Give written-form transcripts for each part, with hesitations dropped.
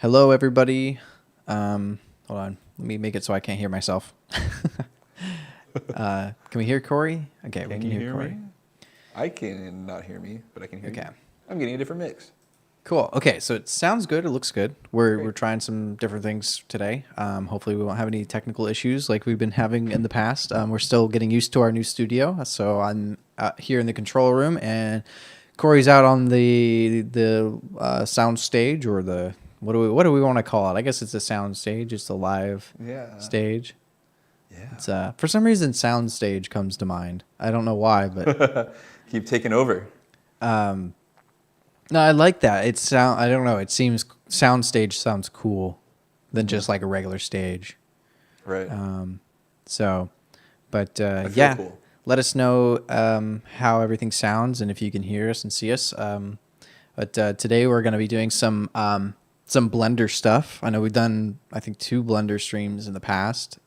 Hello, everybody. Hold on. Let me make it so I can't hear myself. Can we hear Cory? Okay, we can hear Cory. Me? I can not hear me, but I can hear you. Okay. I'm getting a different mix. Cool. Okay, so it sounds good. It looks good. We're trying some different things today. Hopefully we won't have any technical issues like we've been having in the past. We're still getting used to our new studio. So I'm here in the control room, and Cory's out on the sound stage, or the what do we want to call it? I guess it's a sound stage. It's a live stage. Yeah. It's for some reason sound stage comes to mind. I don't know why, but Keep taking over. no, I like that. I don't know. It seems sound stage sounds cool than just like a regular stage. Right. So, but I feel yeah, cool. let us know how everything sounds and if you can hear us and see us. But today we're going to be doing some Blender stuff. I know we've done, I think, 2 Blender streams in the past.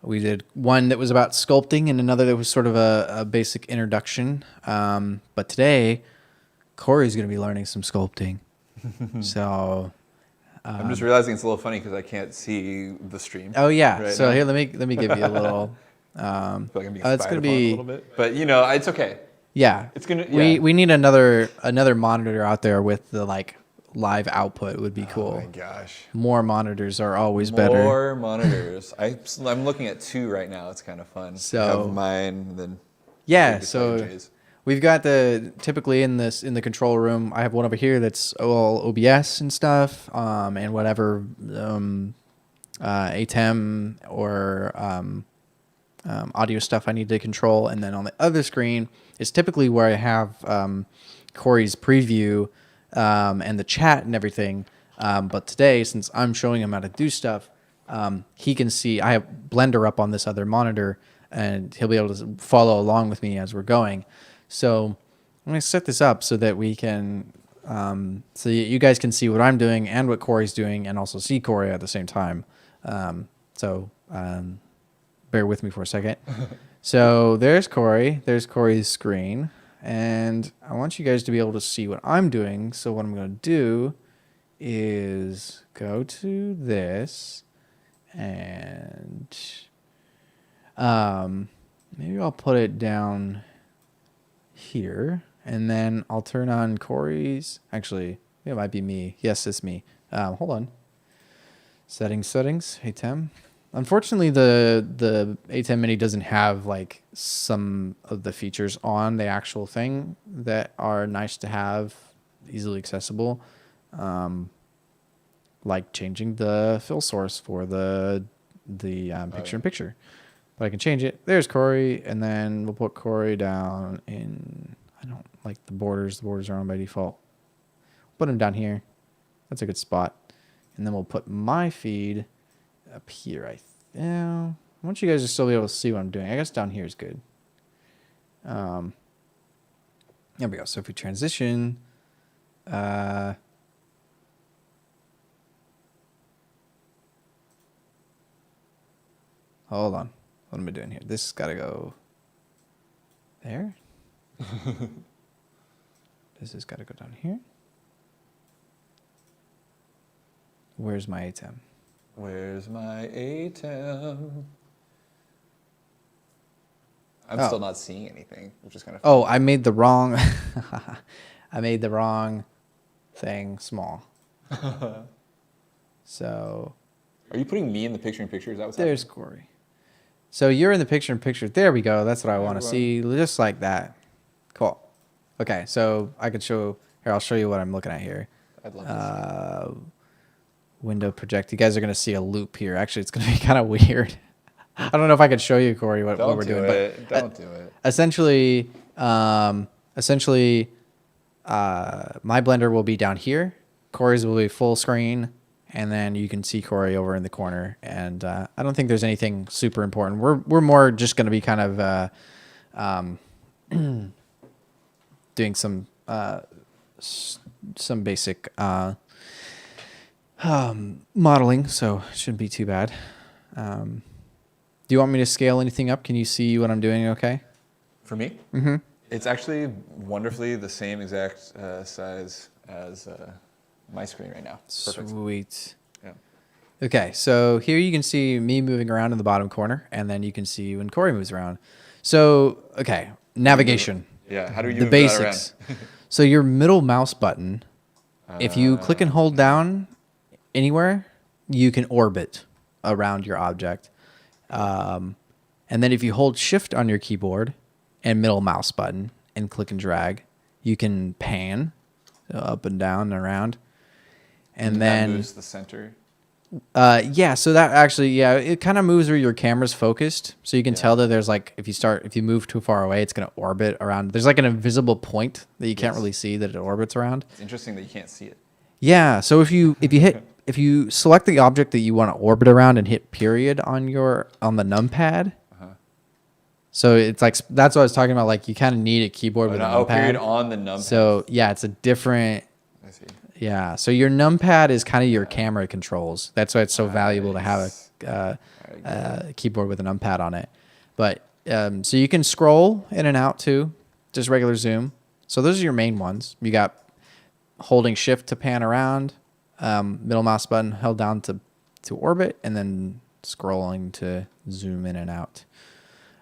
We did one that was about sculpting and another that was sort of a basic introduction. But today, Cory's going to be learning some sculpting. So... I'm just realizing it's a little funny because I can't see the stream. Oh yeah. Right So now. here, let me give you a little. I feel like I'm being it's spied gonna upon be a little bit, but you know, it's okay. Yeah. It's gonna. We need another monitor out there with the like live output would be cool. Oh my gosh. More monitors are always better. More monitors. I'm looking at 2 right now. It's kind of fun. So- I have mine, and then Yeah. beside So Jay's. we've got typically in the control room. I have one over here that's all OBS and stuff, and whatever ATEM or audio stuff I need to control. And then on the other screen is typically where I have Cory's preview and the chat and everything. But today, since I'm showing him how to do stuff, he can see I have Blender up on this other monitor, and he'll be able to follow along with me as we're going. So I'm going to set this up so that we can, so you guys can see what I'm doing and what Cory's doing, and also see Cory at the same time. So bear with me for a second. So there's Cory. There's Cory's screen. And I want you guys to be able to see what I'm doing. So what I'm going to do is go to this, and maybe I'll put it down here, and then I'll turn on Cory's. Actually, it might be me. Yes, it's me. Hold on. Settings. Hey, Tim. Unfortunately, the ATEM Mini doesn't have like some of the features on the actual thing that are nice to have, easily accessible, like changing the fill source for the picture-in-picture. But I can change it. There's Cory, and then we'll put Cory down in. I don't like the borders. The borders are on by default. Put him down here. That's a good spot. And then we'll put my feed up here. I want you guys to still be able to see what I'm doing. I guess down here is good. There we go. So if we transition, hold on. What am I doing here? This has got to go there. This has got to go down here. Where's my ATEM? Where's my ATEM? I'm Oh. still not seeing anything, which is kind of Oh, I made the wrong. I made the wrong thing small. So Are you putting me in the picture-in-picture? Is that what's there's Cory. So you're in the picture-in-picture. There we go. That's what I want to we see. Just like that. Cool. Okay, so I could show. Here, I'll show you what I'm looking at here. happening? I'd love to see. Window project. You guys are going to see a loop here. Actually, it's going to be kind of weird. I don't know if I could show you, Cory, what we're doing. Don't do it. Essentially, my Blender will be down here. Cory's will be full screen, and then you can see Cory over in the corner. And I don't think there's anything super important. We're more just going to be kind of doing some basic modeling, so it shouldn't be too bad. Do you want me to scale anything up? Can you see what I'm doing okay? For me? Mm-hmm. It's actually wonderfully the same exact size as my screen right now. Perfect. Sweet. Yeah. Okay, so here you can see me moving around in the bottom corner, and then you can see when Cory moves around. So, okay, navigation. Yeah, how do you The move that around? basics. So your middle mouse button, if you click and hold down anywhere, you can orbit around your object. And then if you hold shift on your keyboard and middle mouse button, and click and drag. You can pan up and down and around. And then that moves the center. yeah, so that actually, yeah, it kind of moves where your camera's focused. So you can tell that there's like, if you move too far away, it's going to orbit around. There's like an invisible point that you can't really see that it orbits around. It's interesting that you can't see it. Yeah. So if you select the object that you want to orbit around and hit period on the numpad. So it's like, that's what I was talking about. Like you kind of need a keyboard with a numpad. Period on the numpad. So yeah, it's a different. I see. Yeah, so your numpad is kind of your camera controls. That's why it's so valuable to have a keyboard with a numpad on it. But so you can scroll in and out too, just regular zoom. So those are your main ones. You got holding shift to pan around, middle mouse button held down to orbit, and then scrolling to zoom in and out.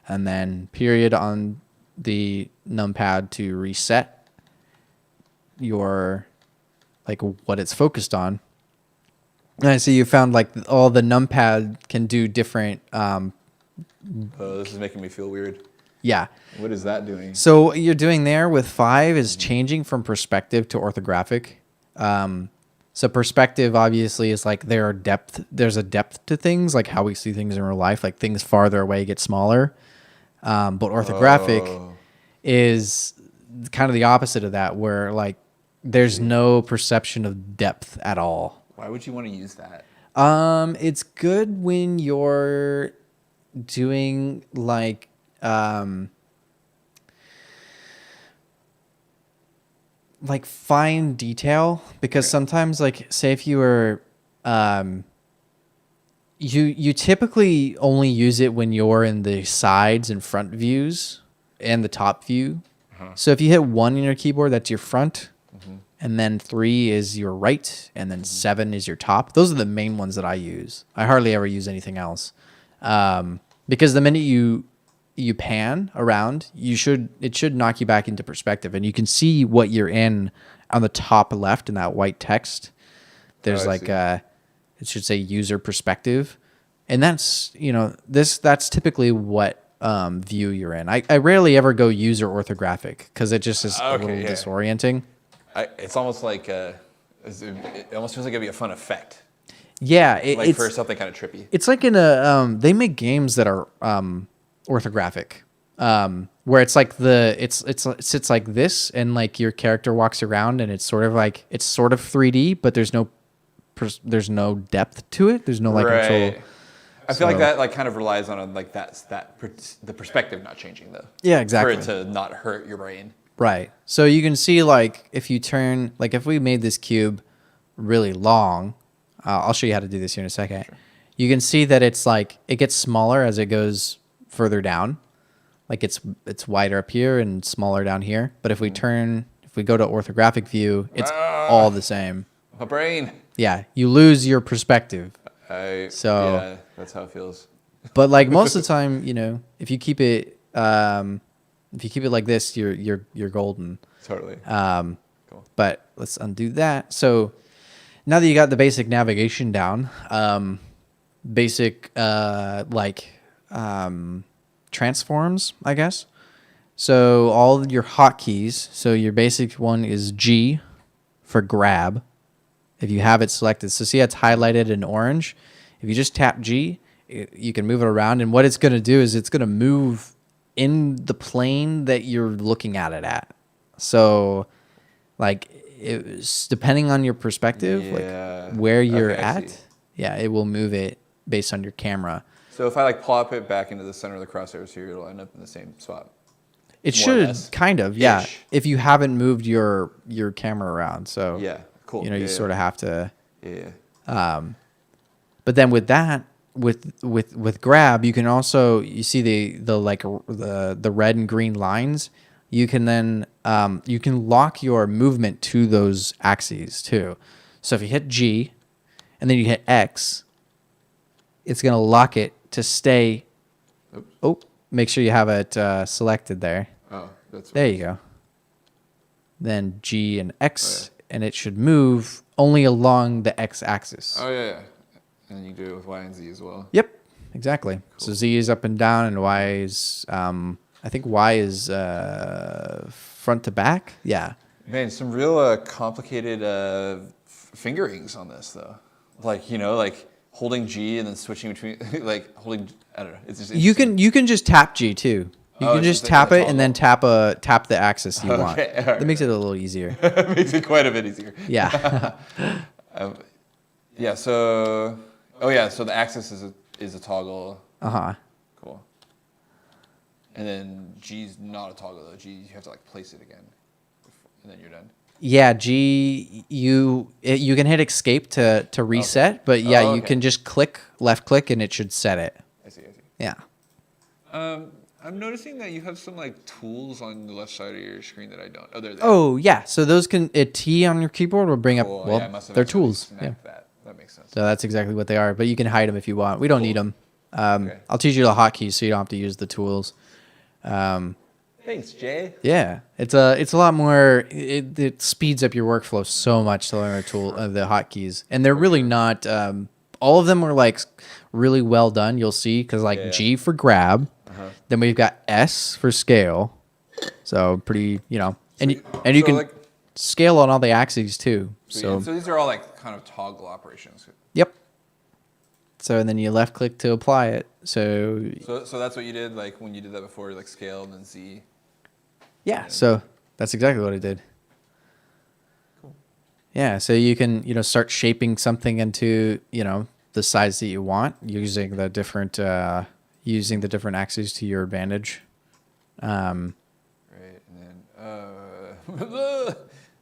And then period on the numpad to reset your like what it's focused on. And I see you found like all the numpad can do different. Oh, this is making me feel weird. Yeah. What is that doing? So what you're doing there with 5 is changing from perspective to orthographic. So perspective obviously is like there's a depth to things, like how we see things in real life, like things farther away get smaller. But orthographic is kind of the opposite of that, where like there's no perception of depth at all. Why would you want to use that? It's good when you're doing like fine detail, because sometimes like say if you were you typically only use it when you're in the sides and front views and the top view. So if you hit 1 in your keyboard, that's your front. And then 3 is your right, and then 7 is your top. Those are the main ones that I use. I hardly ever use anything else, because the minute you pan around, it should knock you back into perspective, and you can see what you're in on the top left in that white text. There's it should say user perspective, and that's that's typically what view you're in. I rarely ever go user orthographic because it just is a little disorienting. It's almost like it almost feels like it'd be a fun effect. Yeah, it's for something kind of trippy. It's like in a they make games that are orthographic, where it's like it sits like this, and like your character walks around, and it's sort of 3D, but there's no depth to it. There's no control. I feel like that kind of relies on the perspective not changing though. Yeah, exactly. For it to not hurt your brain. Right. So you can see like if you turn, like if we made this cube really long, I'll show you how to do this here in a second. Sure. You can see that it's like it gets smaller as it goes further down. Like it's wider up here and smaller down here. But if we go to orthographic view, it's all the same. My brain. Yeah, you lose your perspective. Yeah, that's how it feels. But like most of the time, if you keep it like this, you're golden. Totally. Cool. But let's undo that. So now that you got the basic navigation down, basic transforms, I guess. So all your hotkeys. So your basic one is G for grab, if you have it selected. So see how it's highlighted in orange? If you just tap G, you can move it around. And what it's going to do is it's going to move in the plane that you're looking at it at. So like depending on your perspective, like where you're at, it will move it based on your camera. So if I plop it back into the center of the crosshairs here, it'll end up in the same spot. It should kind of, yeah. If you haven't moved your camera around, so cool. You sort of have to. Yeah. But then with that, with grab, you can also see the red and green lines. You can then you can lock your movement to those axes too. So if you hit G, and then you hit X, it's gonna lock it to stay. Oops. Oh, make sure you have it selected there. Oh, that's there you go. Then G and X, and it should move only along the X axis. Oh yeah. And then you do it with Y and Z as well. Yep, exactly. Cool. So Z is up and down, and Y is I think Y is front to back. Yeah. Man, some real complicated fingerings on this though. Like, like holding G and then switching between, like holding, I don't know. It's just You can just tap G too. You can just tap it and then tap the axis you want. Right. That makes it a little easier. Makes it quite a bit easier. Yeah. Yeah. So, so the axis is a toggle. Cool. And then G's not a toggle though. G, you have to like place it again, and then you're done. Yeah, G, you can hit escape to reset, but yeah, you can just left click and it should set it. I see. Yeah. I'm noticing that you have some like tools on the left side of your screen that I don't. Oh, they're there. Oh yeah, so those a T on your keyboard will bring up. Well, yeah, they're tools. Yeah. That makes sense. So that's exactly what they are, but you can hide them if you want. We don't need them. Okay. I'll teach you the hotkeys so you don't have to use the tools. Thanks, Jay. Yeah, it's a lot more. It speeds up your workflow so much to learn the hotkeys, and they're really not. All of them are like really well done. You'll see because like G for grab, then we've got S for scale. So pretty, and you can like, scale on all the axes too. So these are all like kind of toggle operations. Yep. So and then you left click to apply it. So that's what you did, like when you did that before, like scale and then Z. Yeah. So that's exactly what I did. Cool. Yeah. So you can start shaping something into the size that you want using the different axes to your advantage. Right. And then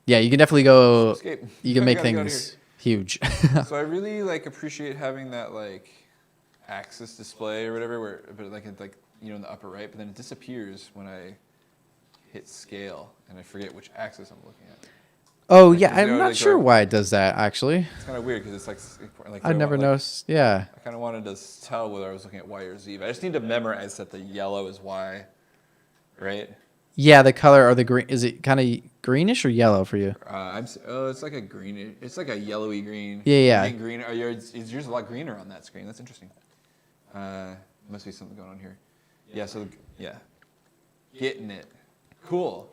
yeah, you can definitely go. Escape. You can make things huge. So I really like appreciate having that like axis display or whatever, but like in the upper right, but then it disappears when I hit scale and I forget which axis I'm looking at. Oh yeah, I'm not sure why it does that actually. It's kind of weird because it's like I never noticed. Yeah. I kind of wanted to tell whether I was looking at Y or Z, but I just need to memorize that the yellow is Y, right? Yeah, the color or the green, is it kind of greenish or yellow for you? It's like a green. It's like a yellowy green. Yeah. Green. Yours a lot greener on that screen. That's interesting. Must be something going on here. Yeah. So getting it. Cool.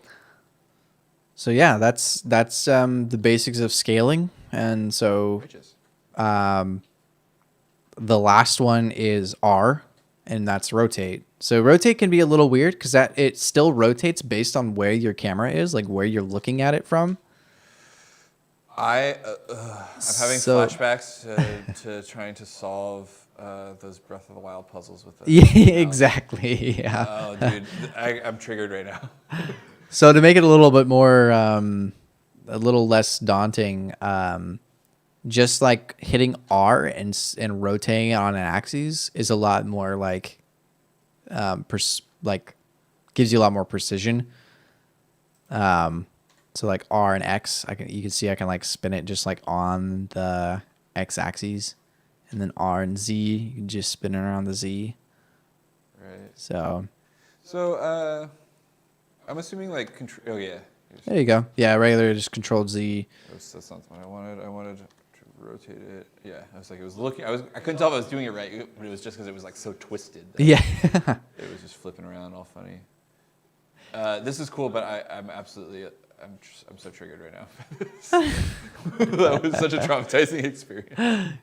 So yeah, that's the basics of scaling, and so the last one is R, and that's rotate. So rotate can be a little weird because it still rotates based on where your camera is, like where you're looking at it from. I'm having flashbacks to trying to solve those Breath of the Wild puzzles with the exactly. Yeah. Oh, dude, I'm triggered right now. So to make it a little bit more, a little less daunting, just like hitting R and rotating on an axis is a lot more like, gives you a lot more precision. So like R and X, you can see I can like spin it just like on the X axis, and then R and Z, you can just spin it around the Z. Right. So I'm assuming like control. Oh yeah. There you go. Yeah, regular just controlled Z. That's not what I wanted. I wanted to rotate it. Yeah, I was like, it was looking. I couldn't tell if I was doing it right, but it was just because it was like so twisted. Yeah. It was just flipping around, all funny. This is cool, but I'm absolutely. I'm so triggered right now. That was such a traumatizing experience.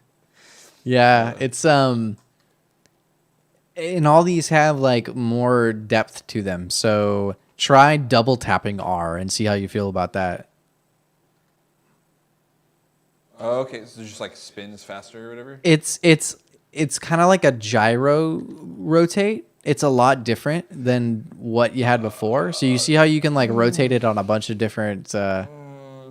Yeah, it's and all these have like more depth to them. So try double tapping R and see how you feel about that. Oh, okay, so it just like spins faster or whatever? It's kind of like a gyro rotate. It's a lot different than what you had before. So you see how you can like rotate it on a bunch of different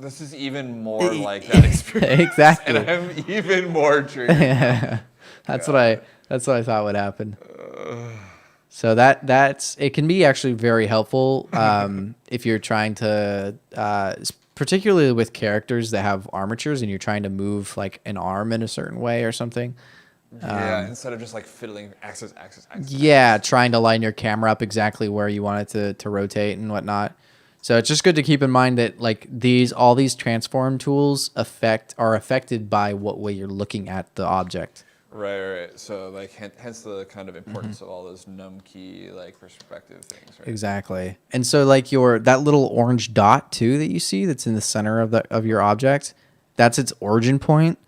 this is even more like that experience. Exactly. And I'm even more triggered. That's what I thought would happen. So that's it can be actually very helpful if you're trying to particularly with characters that have armatures and you're trying to move like an arm in a certain way or something. Yeah, instead of just like fiddling axis. Yeah, trying to line your camera up exactly where you want it to rotate and whatnot. So it's just good to keep in mind that like all these transform tools are affected by what way you're looking at the object. Right. So like, hence the kind of importance of all those num key like perspective things, right? Exactly. And so like that little orange dot too that you see that's in the center of your object, that's its origin point,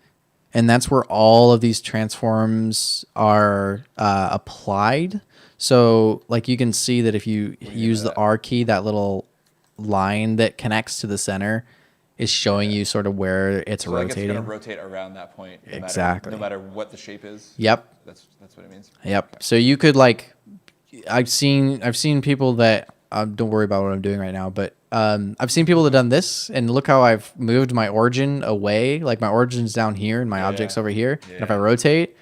and that's where all of these transforms are applied. So like you can see that if you use the R key, that little line that connects to the center is showing you sort of where it's So like rotating. it's going to rotate around that point Exactly. no matter what the shape is. Yep. That's what it means. Yep. Okay. So you could like, I've seen people that don't worry about what I'm doing right now, but I've seen people that done this, and look how I've moved my origin away. Like my origin's down here and my object's over here. Yeah. And if I rotate,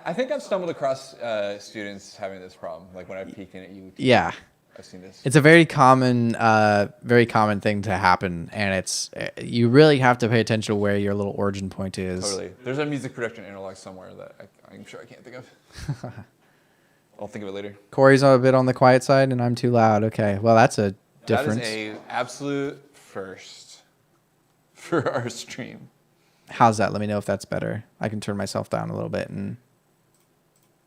I think I've stumbled across students having this problem. Like when I've peeked in at you. Yeah. I've seen this. It's a very common thing to happen, and you really have to pay attention to where your little origin point is. Totally. There's a music production analog somewhere that I'm sure I can't think of. I'll think of it later. Cory's a bit on the quiet side, and I'm too loud. Okay, well that's a difference. That is a absolute first for our stream. How's that? Let me know if that's better. I can turn myself down a little bit. And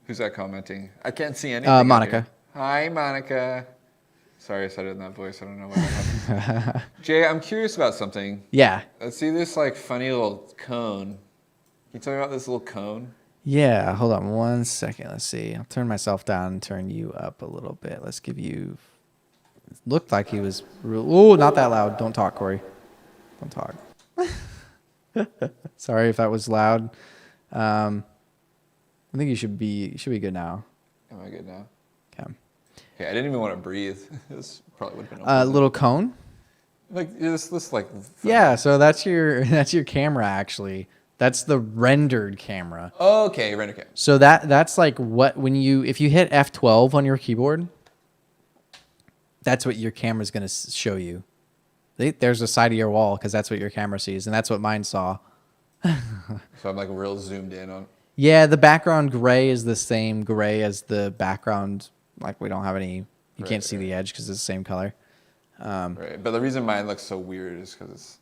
who's that commenting? I can't see anything. Monica. Hi, Monica. Sorry I said it in that voice. I don't know what happened. Jay, I'm curious about something. Yeah. Let's see this like funny little cone. Can you tell me about this little cone? Yeah, hold on 1 second. Let's see. I'll turn myself down and turn you up a little bit. Let's give you... It looked like he was... Oh, not that loud. Don't talk, Cory. Don't talk. Sorry if that was loud. I think you should be good now. Am I good now? Okay. Okay, I didn't even want to breathe. This probably would have been a little cone? Like this like... Yeah, so that's your camera, actually. That's the rendered camera. Oh, okay, rendered camera. So that's like if you hit F12 on your keyboard, that's what your camera's going to show you. There's a side of your wall because that's what your camera sees, and that's what mine saw. So I'm like real zoomed in on. Yeah, the background gray is the same gray as the background. Like we don't have any. You can't see the edge because it's the same color. Right, but the reason mine looks so weird is because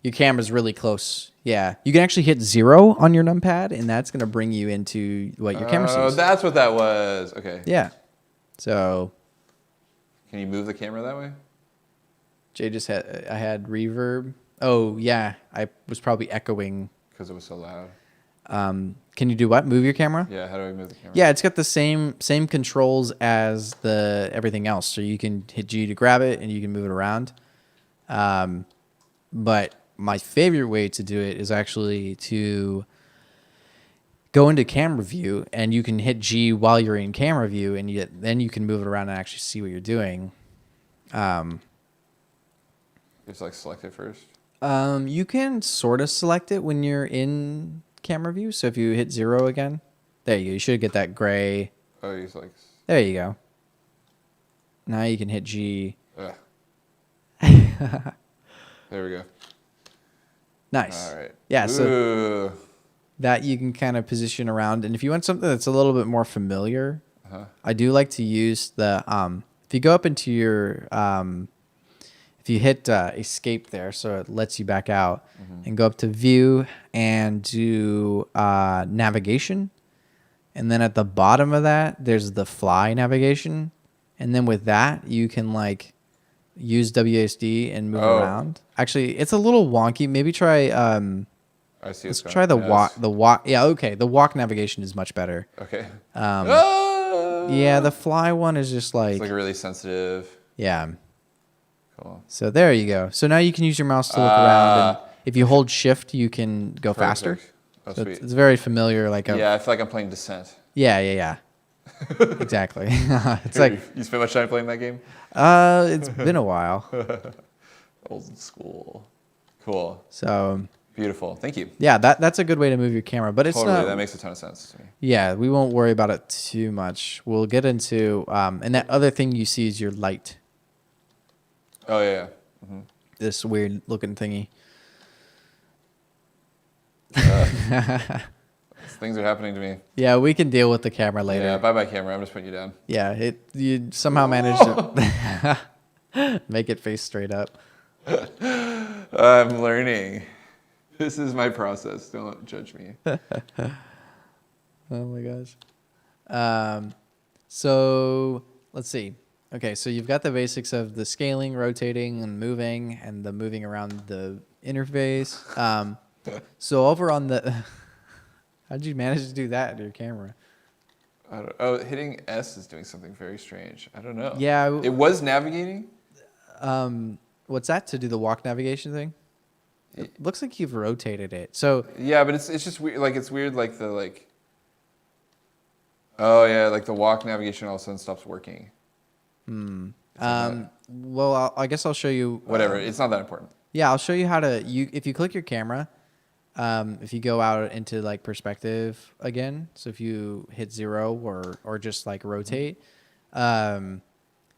your camera's really close. Yeah, you can actually hit 0 on your numpad, and that's gonna bring you into what your camera sees. Oh, that's what that was. Okay. Yeah. So. Can you move the camera that way? Jay I had reverb. Oh yeah, I was probably echoing because it was so loud. Can you do what? Move your camera? Yeah. How do I move the camera? Yeah, it's got the same controls as the everything else. So you can hit G to grab it, and you can move it around. But my favorite way to do it is actually to go into camera view, and you can hit G while you're in camera view, and then you can move it around and actually see what you're doing. Just like select it first. You can sort of select it when you're in camera view. So if you hit 0 again, there you go. You should get that gray. Oh, he's like. There you go. Now you can hit G. There we go. Nice. All right. Yeah. Ooh. So that you can kind of position around, and if you want something that's a little bit more familiar, I do like to use the if you go up into your if you hit escape there, so it lets you back out, and go up to view and do navigation, and then at the bottom of that there's the fly navigation, and then with that you can like use WASD and move around. Actually, it's a little wonky. Maybe try I see. let's try the walk. Yeah, okay. The walk navigation is much better. Okay. Yeah, the fly one is just like... It's like really sensitive. Yeah. Cool. So there you go. So now you can use your mouse to look around, and if you hold shift, you can go faster. Oh, so it's very familiar. Like yeah, I feel like I'm playing Descent. Yeah. Exactly. It's like... You spent much time playing that game? It's been a while. Old school. Cool. So... Beautiful. Thank you. Yeah, that's a good way to move your camera, but it's totally, not... That makes a ton of sense to me. Yeah, we won't worry about it too much. We'll get into... and that other thing you see is your light. Oh, yeah. Mm-hmm. This weird looking thingy. Things are happening to me. Yeah, we can deal with the camera later. Yeah, bye-bye camera. I'm just putting you down. Yeah, you somehow managed to make it face straight up. I'm learning. This is my process. Don't judge me. Oh my gosh. So let's see. Okay, so you've got the basics of the scaling, rotating, and moving, and the moving around the interface. So over on the, how'd you manage to do that to your camera? Hitting S is doing something very strange. I don't know. Yeah. It was navigating? What's that, to do the walk navigation thing? It looks like you've rotated it. So yeah, but it's just weird. Like it's weird. Like the like. Oh yeah, like the walk navigation all of a sudden stops working. Well, I guess I'll show you. Whatever. It's not that important. Yeah, I'll show you how to. If you click your camera, if you go out into like perspective again. So if you hit 0 or just like rotate.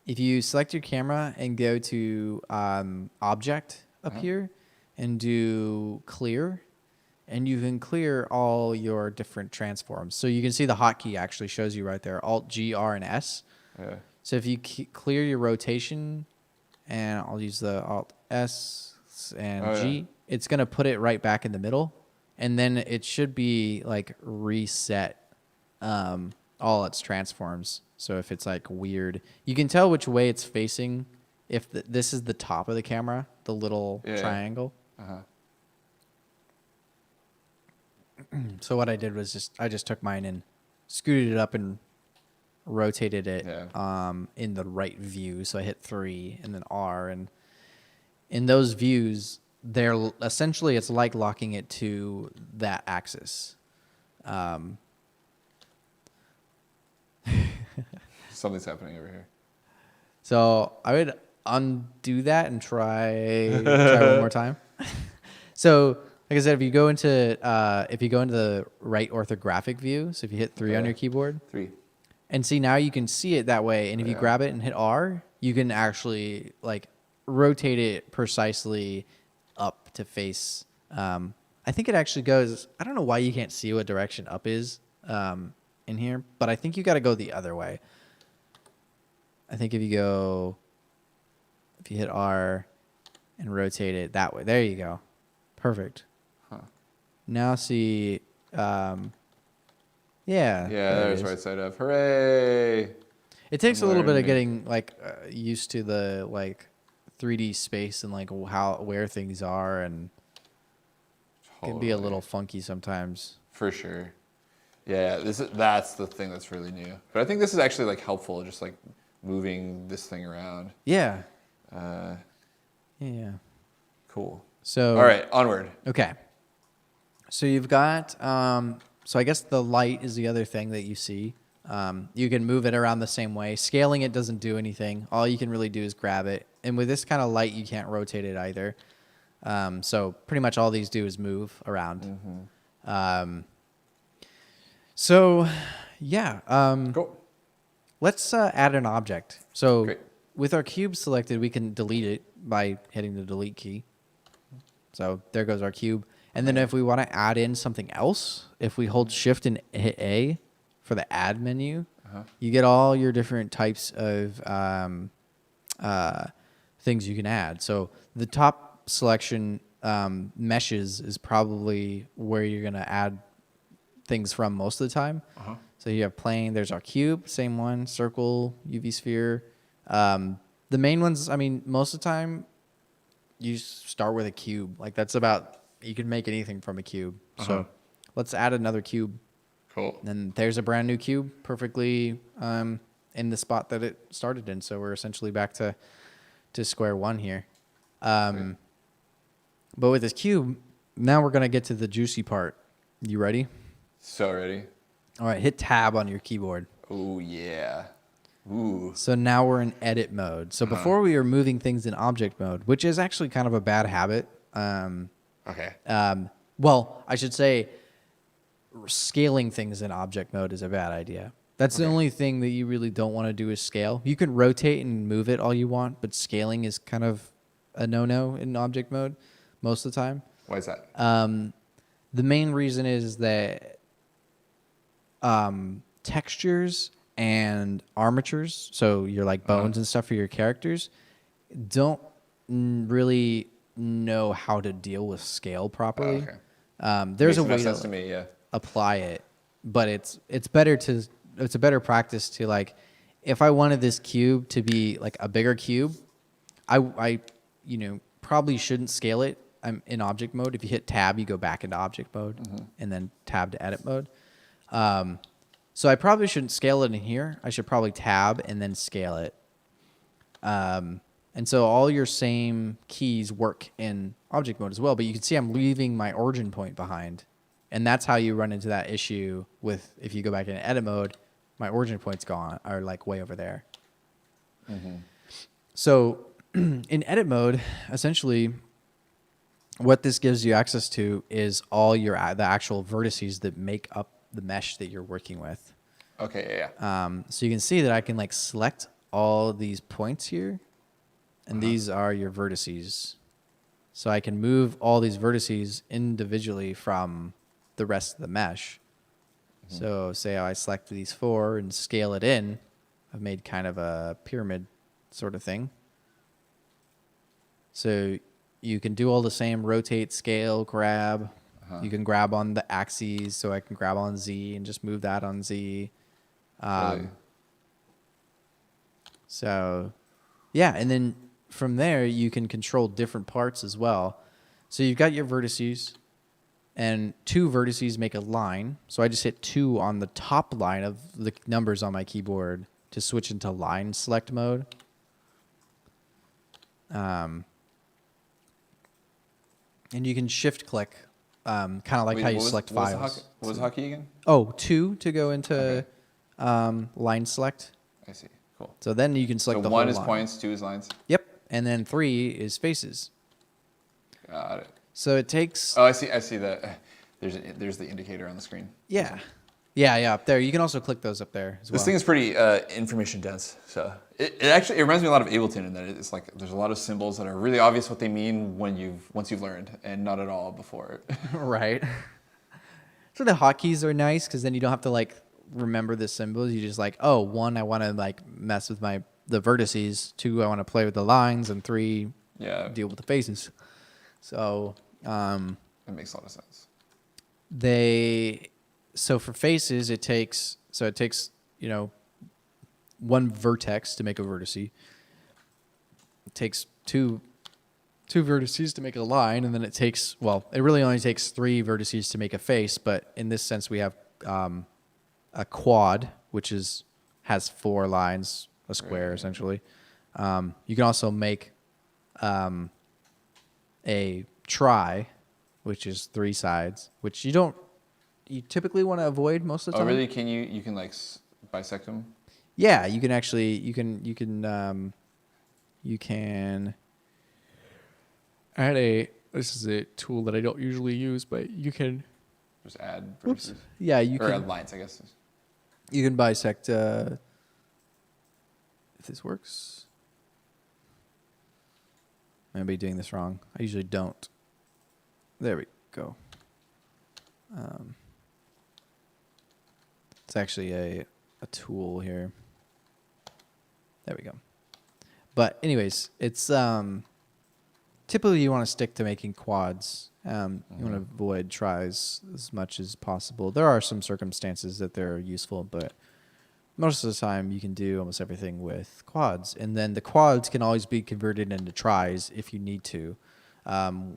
If you select your camera and go to object up here and do clear, and you can clear all your different transforms. So you can see the hotkey actually shows you right there, Alt G, R, and S. Yeah. So if you clear your rotation, and I'll use the Alt S and G, it's going to put it right back in the middle. And then it should be like reset all its transforms. So if it's like weird, you can tell which way it's facing. If this is the top of the camera, the little triangle. So what I did was I just took mine and scooted it up and rotated it in the right view. So I hit 3 and then R, and in those views, they're essentially, it's like locking it to that axis. Something's happening over here. So I would undo that and try one more time. So like I said, if you go into the right orthographic view, so if you hit 3 on your keyboard, 3, and see, now you can see it that way. And if you grab it and hit R, you can actually like rotate it precisely up to face. I think it actually goes. I don't know why you can't see what direction up is in here, but I think you got to go the other way. I think if you hit R and rotate it that way, there you go. Perfect. Huh. Now see, yeah. Yeah, there's right side up. Hooray! It takes a little bit of getting like used to the like 3D space and like where things are, and it can be a little funky sometimes. For sure. Yeah, that's the thing that's really new. But I think this is actually like helpful, just like moving this thing around. Yeah. Yeah. Cool. So. All right, onward. Okay. So you've got. So I guess the light is the other thing that you see. You can move it around the same way. Scaling it doesn't do anything. All you can really do is grab it. And with this kind of light, you can't rotate it either. So pretty much all these do is move around. So, yeah. Cool. Let's add an object. So Great. With our cube selected, we can delete it by hitting the delete key. So there goes our cube. And then if we want to add in something else, if we hold Shift and hit A for the add menu, you get all your different types of things you can add. So the top selection, meshes, is probably where you're going to add things from most of the time. So you have plane, there's our cube, same one, circle, UV sphere. The main ones, I mean, most of the time you start with a cube. Like that's about, you can make anything from a cube. So let's add another cube. Cool. And there's a brand new cube perfectly in the spot that it started in. So we're essentially back to square one here. But with this cube, now we're going to get to the juicy part. You ready? So ready. All right, hit tab on your keyboard. Oh, yeah. Ooh. So now we're in edit mode. So before we were moving things in object mode, which is actually kind of a bad habit. Okay. Well, I should say scaling things in object mode is a bad idea. That's the only thing that you really don't want to do is scale. You can rotate and move it all you want, but scaling is kind of a no-no in object mode most of the time. Why is that? The main reason is that textures and armatures, so your like bones and stuff for your characters, don't really know how to deal with scale properly. There's a way to me, apply it. but it's a better practice to like, if I wanted this cube to be like a bigger cube, I probably shouldn't scale it. I'm in object mode. If you hit tab, you go back into object mode, and then tab to edit mode. So I probably shouldn't scale it in here. I should probably tab and then scale it. And so all your same keys work in object mode as well, but you can see I'm leaving my origin point behind. And that's how you run into that issue with, if you go back into edit mode, my origin point's gone, or like way over there. So in edit mode, essentially what this gives you access to is all the actual vertices that make up the mesh that you're working with. Okay, yeah. So you can see that I can like select all these points here, and these are your vertices. So I can move all these vertices individually from the rest of the mesh. So say I select these 4 and scale it in, I've made kind of a pyramid sort of thing. So you can do all the same rotate, scale, grab. You can grab on the axes, so I can grab on Z and just move that on Z. Really? So, yeah, and then from there, you can control different parts as well. So you've got your vertices, and 2 vertices make a line. So I just hit 2 on the top line of the numbers on my keyboard to switch into line select mode. And you can shift click, kind of like how you select files. What was hotkey again? Oh, 2 to go into line select. I see. Cool. So then you can select the whole line. So 1 is points, 2 is lines. Yep, and then 3 is faces. Got it. So it takes. Oh, I see. I see that. There's the indicator on the screen. Yeah, yeah. Up there, you can also click those up there as well. This thing is pretty information dense. So it actually reminds me a lot of Ableton in that it's like there's a lot of symbols that are really obvious what they mean once you've learned, and not at all before. Right. So the hotkeys are nice because then you don't have to like remember the symbols. You just like, oh, 1, I want to like mess with the vertices. 2, I want to play with the lines, and 3, deal with the faces. So it makes a lot of sense. So for faces, it takes 1 vertex to make a vertice. It takes two vertices to make a line, and then it really only takes 3 vertices to make a face. But in this sense, we have a quad, which has 4 lines, a square essentially. You can also make a try, which is 3 sides, which you typically want to avoid most of the time. Oh, really? Can you can like bisect them? Yeah, you can actually you can add this is a tool that I don't usually use, but you can just add vertices. Yeah, you can add lines, I guess. You can bisect if this works. I might be doing this wrong. I usually don't. There we go. It's actually a tool here. There we go. But anyways, it's typically you want to stick to making quads. You want to avoid tries as much as possible. There are some circumstances that they're useful, but most of the time you can do almost everything with quads. And then the quads can always be converted into tries if you need to,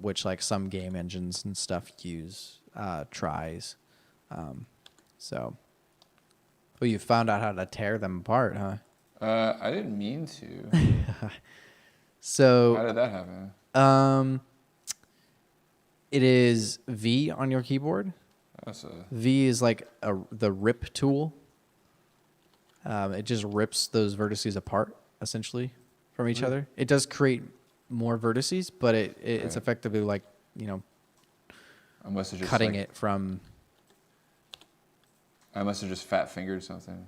which like some game engines and stuff use tries. So, well, you found out how to tear them apart, huh? I didn't mean to. So how did that happen? It is V on your keyboard. V is like the rip tool. It just rips those vertices apart, essentially, from each other. It does create more vertices, but it's effectively like, I must have just cutting it from... I must have just fat-fingered something.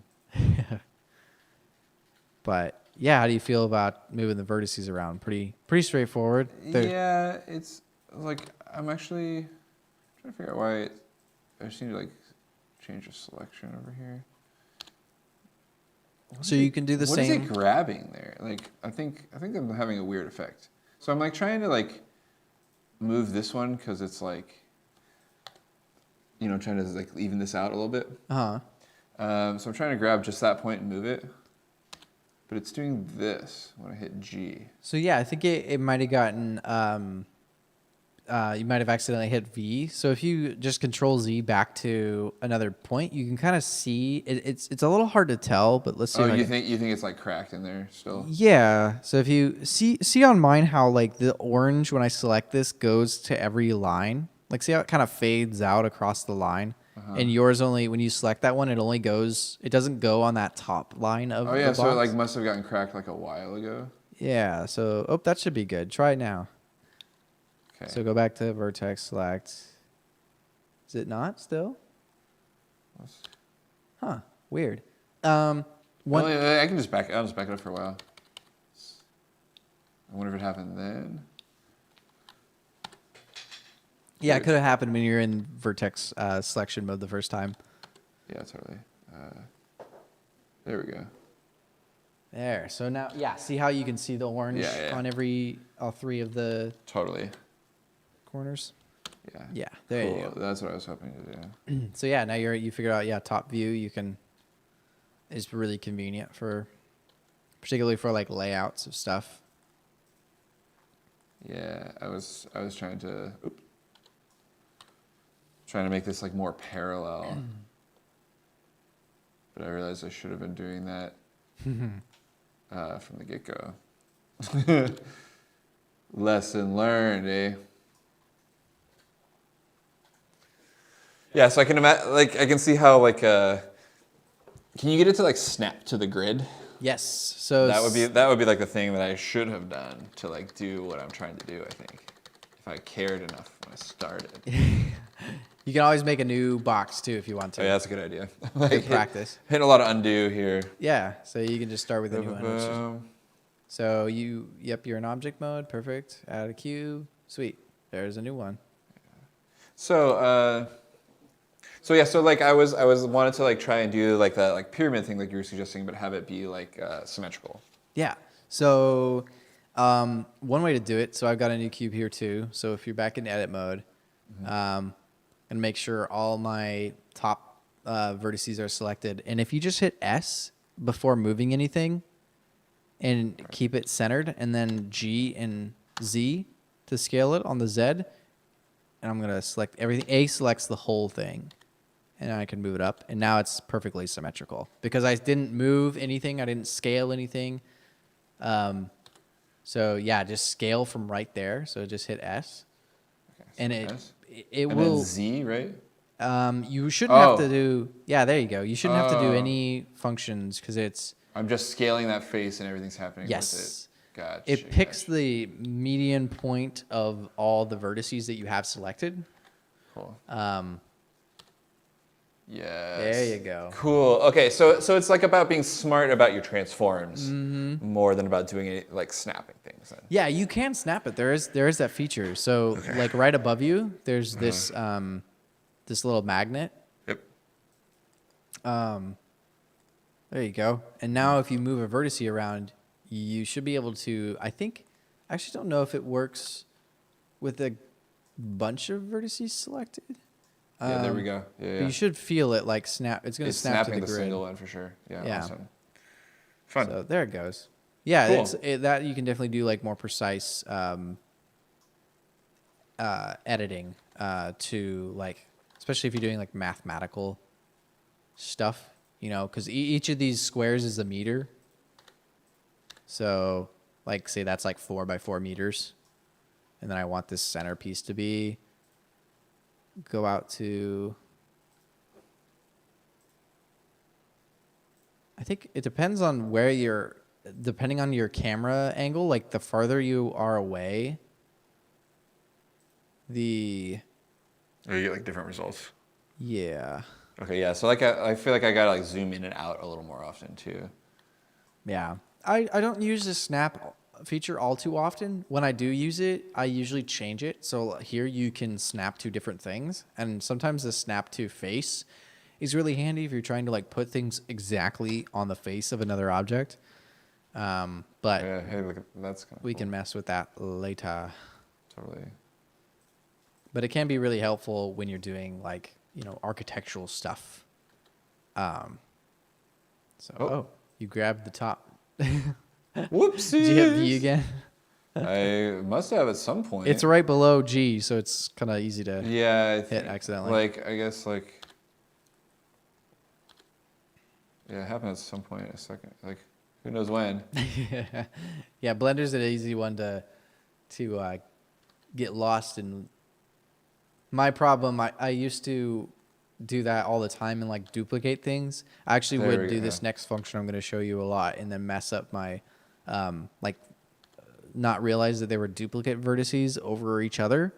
But, yeah, how do you feel about moving the vertices around? Pretty straightforward. Yeah, it's like, I'm actually trying to figure out why I just need to like change the selection over here. So you can do the same. What is it grabbing there? Like, I think I'm having a weird effect. So I'm like trying to like move this one because it's like trying to like even this out a little bit. Uh-huh. So I'm trying to grab just that point and move it. But it's doing this when I hit G. So yeah, I think it might have gotten, you might have accidentally hit V. So if you just Control Z back to another point, you can kind of see, it's a little hard to tell, but let's see. Oh, you think it's like cracked in there still? Yeah. So if you see on mine how like the orange, when I select this, goes to every line. Like see how it kind of fades out across the line? And yours only, when you select that one, it doesn't go on that top line of the box. So it like must have gotten cracked like a while ago. Yeah, so, that should be good. Try it now. Okay. So go back to vertex select. Is it not still? Huh, weird. I can just I'll just back it up for a while. I wonder if it happened then. Yeah, it could have happened when you're in vertex selection mode the first time. Yeah, totally. There we go. There. So now, yeah, see how you can see the orange on all three of the corners? Yeah. Yeah, there you go. That's what I was hoping to do. So yeah, now you figured out, top view, is really convenient particularly for like layouts of stuff. Yeah, I was trying to make this like more parallel. But I realized I should have been doing that from the get-go. Lesson learned, eh? Yeah, so I can imagine, like, I can see how, like, can you get it to like snap to the grid? Yes. So that would be like the thing that I should have done to like do what I'm trying to do, I think, if I cared enough when I started. You can always make a new box too if you want to. Oh, yeah, that's a good idea. Like practice. Hitting a lot of undo here. Yeah, so you can just start with a new one. So you're in object mode, perfect. Add a cube, sweet. There's a new one. So like I was wanted to like try and do like that like pyramid thing like you were suggesting, but have it be like symmetrical. Yeah. So one way to do it. So I've got a new cube here too. So if you're back in edit mode, and make sure all my top vertices are selected, and if you just hit S before moving anything, and keep it centered, and then G and Z to scale it on the Z, and I'm gonna select everything. A selects the whole thing. And I can move it up. And now it's perfectly symmetrical. Because I didn't move anything. I didn't scale anything. So, yeah, just scale from right there. So just hit S. Okay, so and it will... Then Z, right? You shouldn't have to do... Yeah, there you go. You shouldn't have to do any functions because it's... I'm just scaling that face and everything's happening with it. Gotcha. It picks the median point of all the vertices that you have selected. Cool. Yes. There you go. Cool. Okay, so it's like about being smart about your transforms more than about doing it like snapping things. Then. Yeah, you can snap it. There is that feature. So like right above you, there's this this little magnet. Yep. There you go. And now if you move a vertice around, you should be able to. I actually don't know if it works with a bunch of vertices selected. Yeah, there we go. Yeah. But you should feel it like snap. It's going to snap to the grid. Single one for sure. Yeah. Awesome. Fun. So there it goes. Yeah, cool. That you can definitely do like more precise editing to like, especially if you're doing like mathematical stuff, because each of these squares is a meter. So like say that's like 4 by 4 meters, and then I want this centerpiece to be. Go out to, I think it depends on depending on your camera angle, like the farther you are away, you get like different results. Yeah. Okay, yeah, so like I feel like I gotta like zoom in and out a little more often too. Yeah. I don't use the snap feature all too often. When I do use it, I usually change it. So here you can snap to different things, and sometimes the snap to face is really handy if you're trying to like put things exactly on the face of another object. But yeah, hey, look, that's kind of we can mess with that later. Totally. But it can be really helpful when you're doing like architectural stuff. You grabbed the top. Whoopsies. Did you hit V again? I must have at some point. It's right below G, so it's kind of easy to hit accidentally. I guess yeah, it happened at some point in a second. Who knows when? Yeah, Blender's an easy one to get lost in. My problem, I used to do that all the time and duplicate things. I actually would do this next function I'm going to show you a lot and then mess up my not realize that they were duplicate vertices over each other.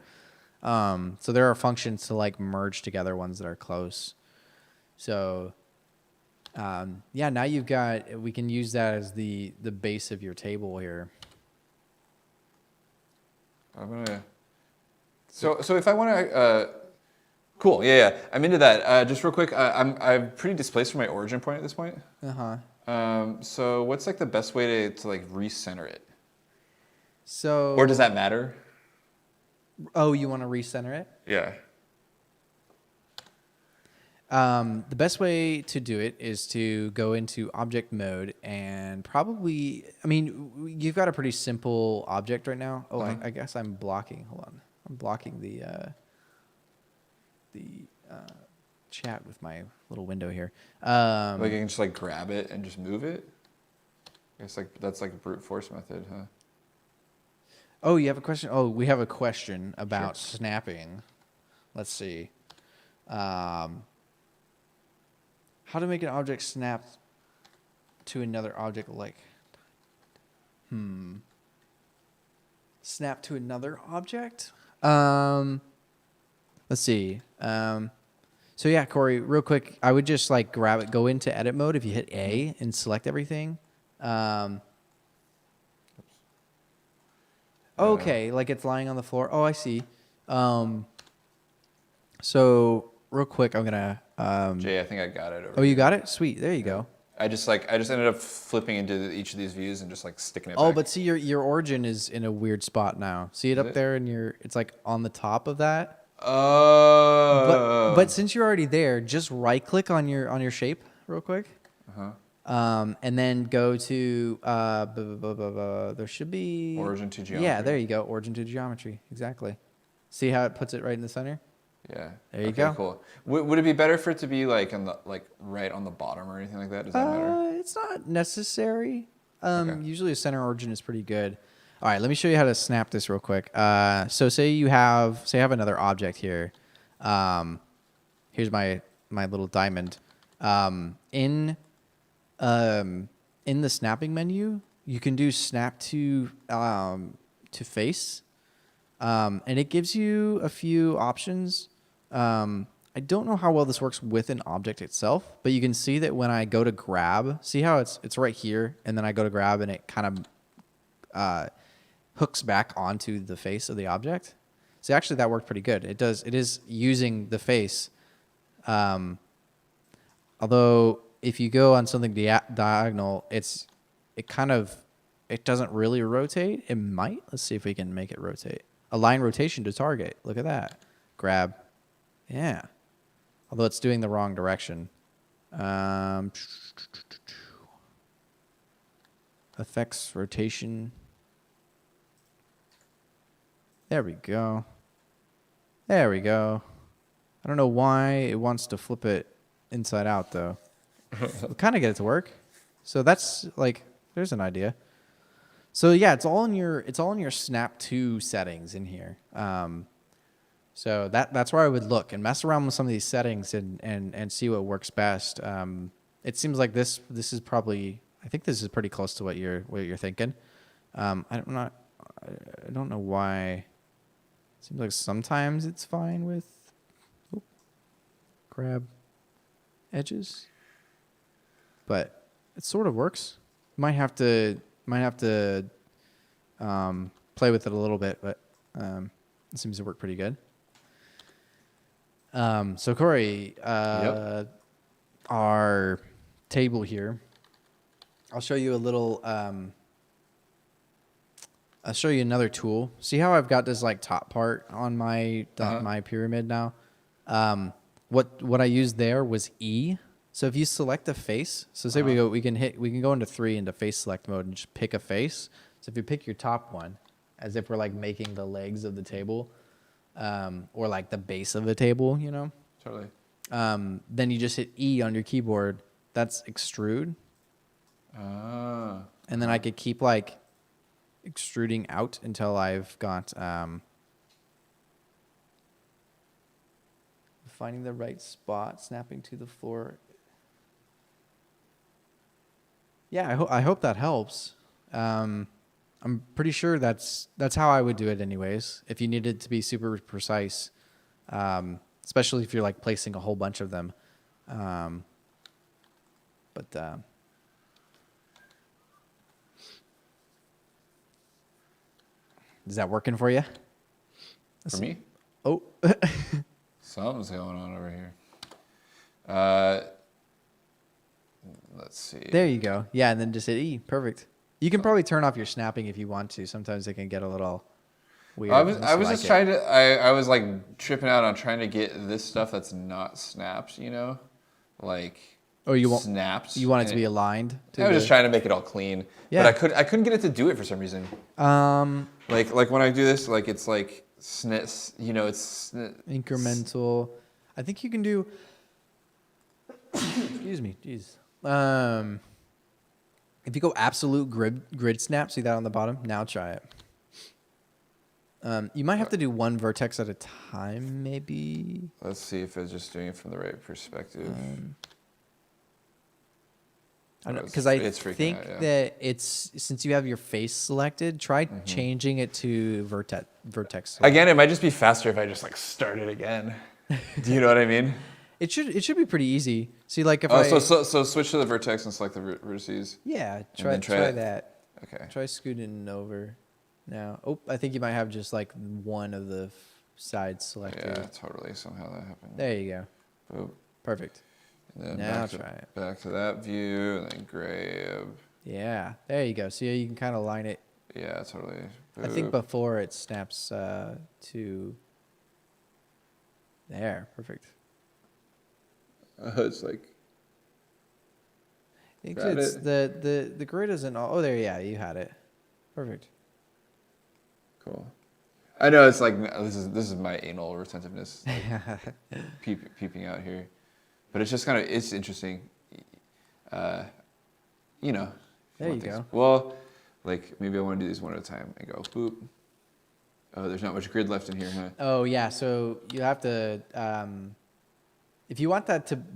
So there are functions to merge together ones that are close. So yeah, now we can use that as the base of your table here. I'm gonna. So if I want to, cool, yeah, I'm into that. Just real quick, I'm pretty displaced from my origin point at this point. So what's the best way to recenter it? So. Or does that matter? Oh, you want to recenter it? Yeah. The best way to do it is to go into object mode and probably, you've got a pretty simple object right now. Oh, I guess I'm blocking. Hold on. I'm blocking the chat with my little window here. You can just grab it and just move it? I guess that's a brute force method, huh? Oh, you have a question? Oh, we have a question about snapping. Let's see. How to make an object snap to another object Snap to another object? Let's see. So yeah, Cory, real quick, I would just grab it, go into edit mode if you hit A and select everything. Okay, it's lying on the floor. Oh, I see. So real quick, I'm gonna. Jay, I think I got it. You got it? Sweet. There you go. I just ended up flipping into each of these views and just sticking it. Oh, back. but see, your origin is in a weird spot now. See it up there, and it's on the top of that. Oh. But since you're already there, just right click on your shape real quick. And then go to there should be origin to geometry. Yeah, there you go. Origin to geometry. Exactly. See how it puts it right in the center? Yeah. There you go. Cool. Would it be better for it to be right on the bottom or anything like that? Does that matter? It's not necessary. Usually a center origin is pretty good. All right, let me show you how to snap this real quick. So say I have another object here. Here's my little diamond. In the snapping menu, you can do snap to face, and it gives you a few options. I don't know how well this works with an object itself, but you can see that when I go to grab, see how it's right here, and then I go to grab and it kind of hooks back onto the face of the object. See, actually that worked pretty good. It is using the face. Although if you go on something diagonal, it doesn't really rotate. It might. Let's see if we can make it rotate. Align rotation to target. Look at that. Grab. Yeah. Although it's doing the wrong direction. Affects rotation. There we go. There we go. I don't know why it wants to flip it inside out though. We'll kind of get it to work. So that's there's an idea. So yeah, it's all in your Snap 2 settings in here. So that's where I would look and mess around with some of these settings and see what works best. It seems like this is probably, I think this is pretty close to what you're thinking. I don't know why. It seems like sometimes it's fine with grab edges, but it sort of works. Might have to play with it a little bit, but it seems to work pretty good. So Cory, our table here, I'll show you a little. I'll show you another tool. See how I've got this top part on my my pyramid now. what I used there was E. So if you select a face, so say we can go into 3 into face select mode and just pick a face. So if you pick your top one, as if we're like making the legs of the table, or like the base of the table, you know. Totally. Then you just hit E on your keyboard. That's extrude. And then I could keep like extruding out until I've got finding the right spot, snapping to the floor. Yeah, I hope that helps. I'm pretty sure that's how I would do it anyways. If you needed to be super precise, especially if you're like placing a whole bunch of them. Is that working for you? For me? Oh. Something's going on over here. Let's see. There you go. Yeah, and then just hit E. Perfect. You can probably turn off your snapping if you want to. Sometimes it can get a little weird. I was just trying to. I was like tripping out on trying to get this stuff that's not snapped. You know, like. Oh, you want snaps. You want it to be aligned. I was just trying to make it all clean. Yeah. But I couldn't get it to do it for some reason. Like when I do this, like it's like you know, it's incremental. I think you can do. Excuse me, jeez. If you go absolute grid snap, see that on the bottom? Now try it. You might have to do one vertex at a time, maybe. Let's see if it's just doing it from the right perspective. Because I think that it's, since you have your face selected, try changing it to vertex. Again, it might just be faster if I just like start it again. Do you know what I mean? It should be pretty easy. See, like if so switch to the vertex and select the vertices. Yeah, try that. Okay. Try scooting over. Now, I think you might have just like one of the sides selected. Yeah, totally. Somehow that happened. There you go. Boop. Perfect. And then now try it. Back to that view, and then grab. Yeah, there you go. So you can kind of line it. Yeah, totally. Boop. I think before it snaps to there. Perfect. It's like. I think it's the grid isn't all. Oh, there. Yeah, you had it. Perfect. Cool. I know it's like this is my anal retentiveness peeping out here, but it's just kind of it's interesting. You know. There you go. Well, like maybe I want to do these one at a time and go boop. Oh, there's not much grid left in here, huh? Oh yeah, so you have to. If you want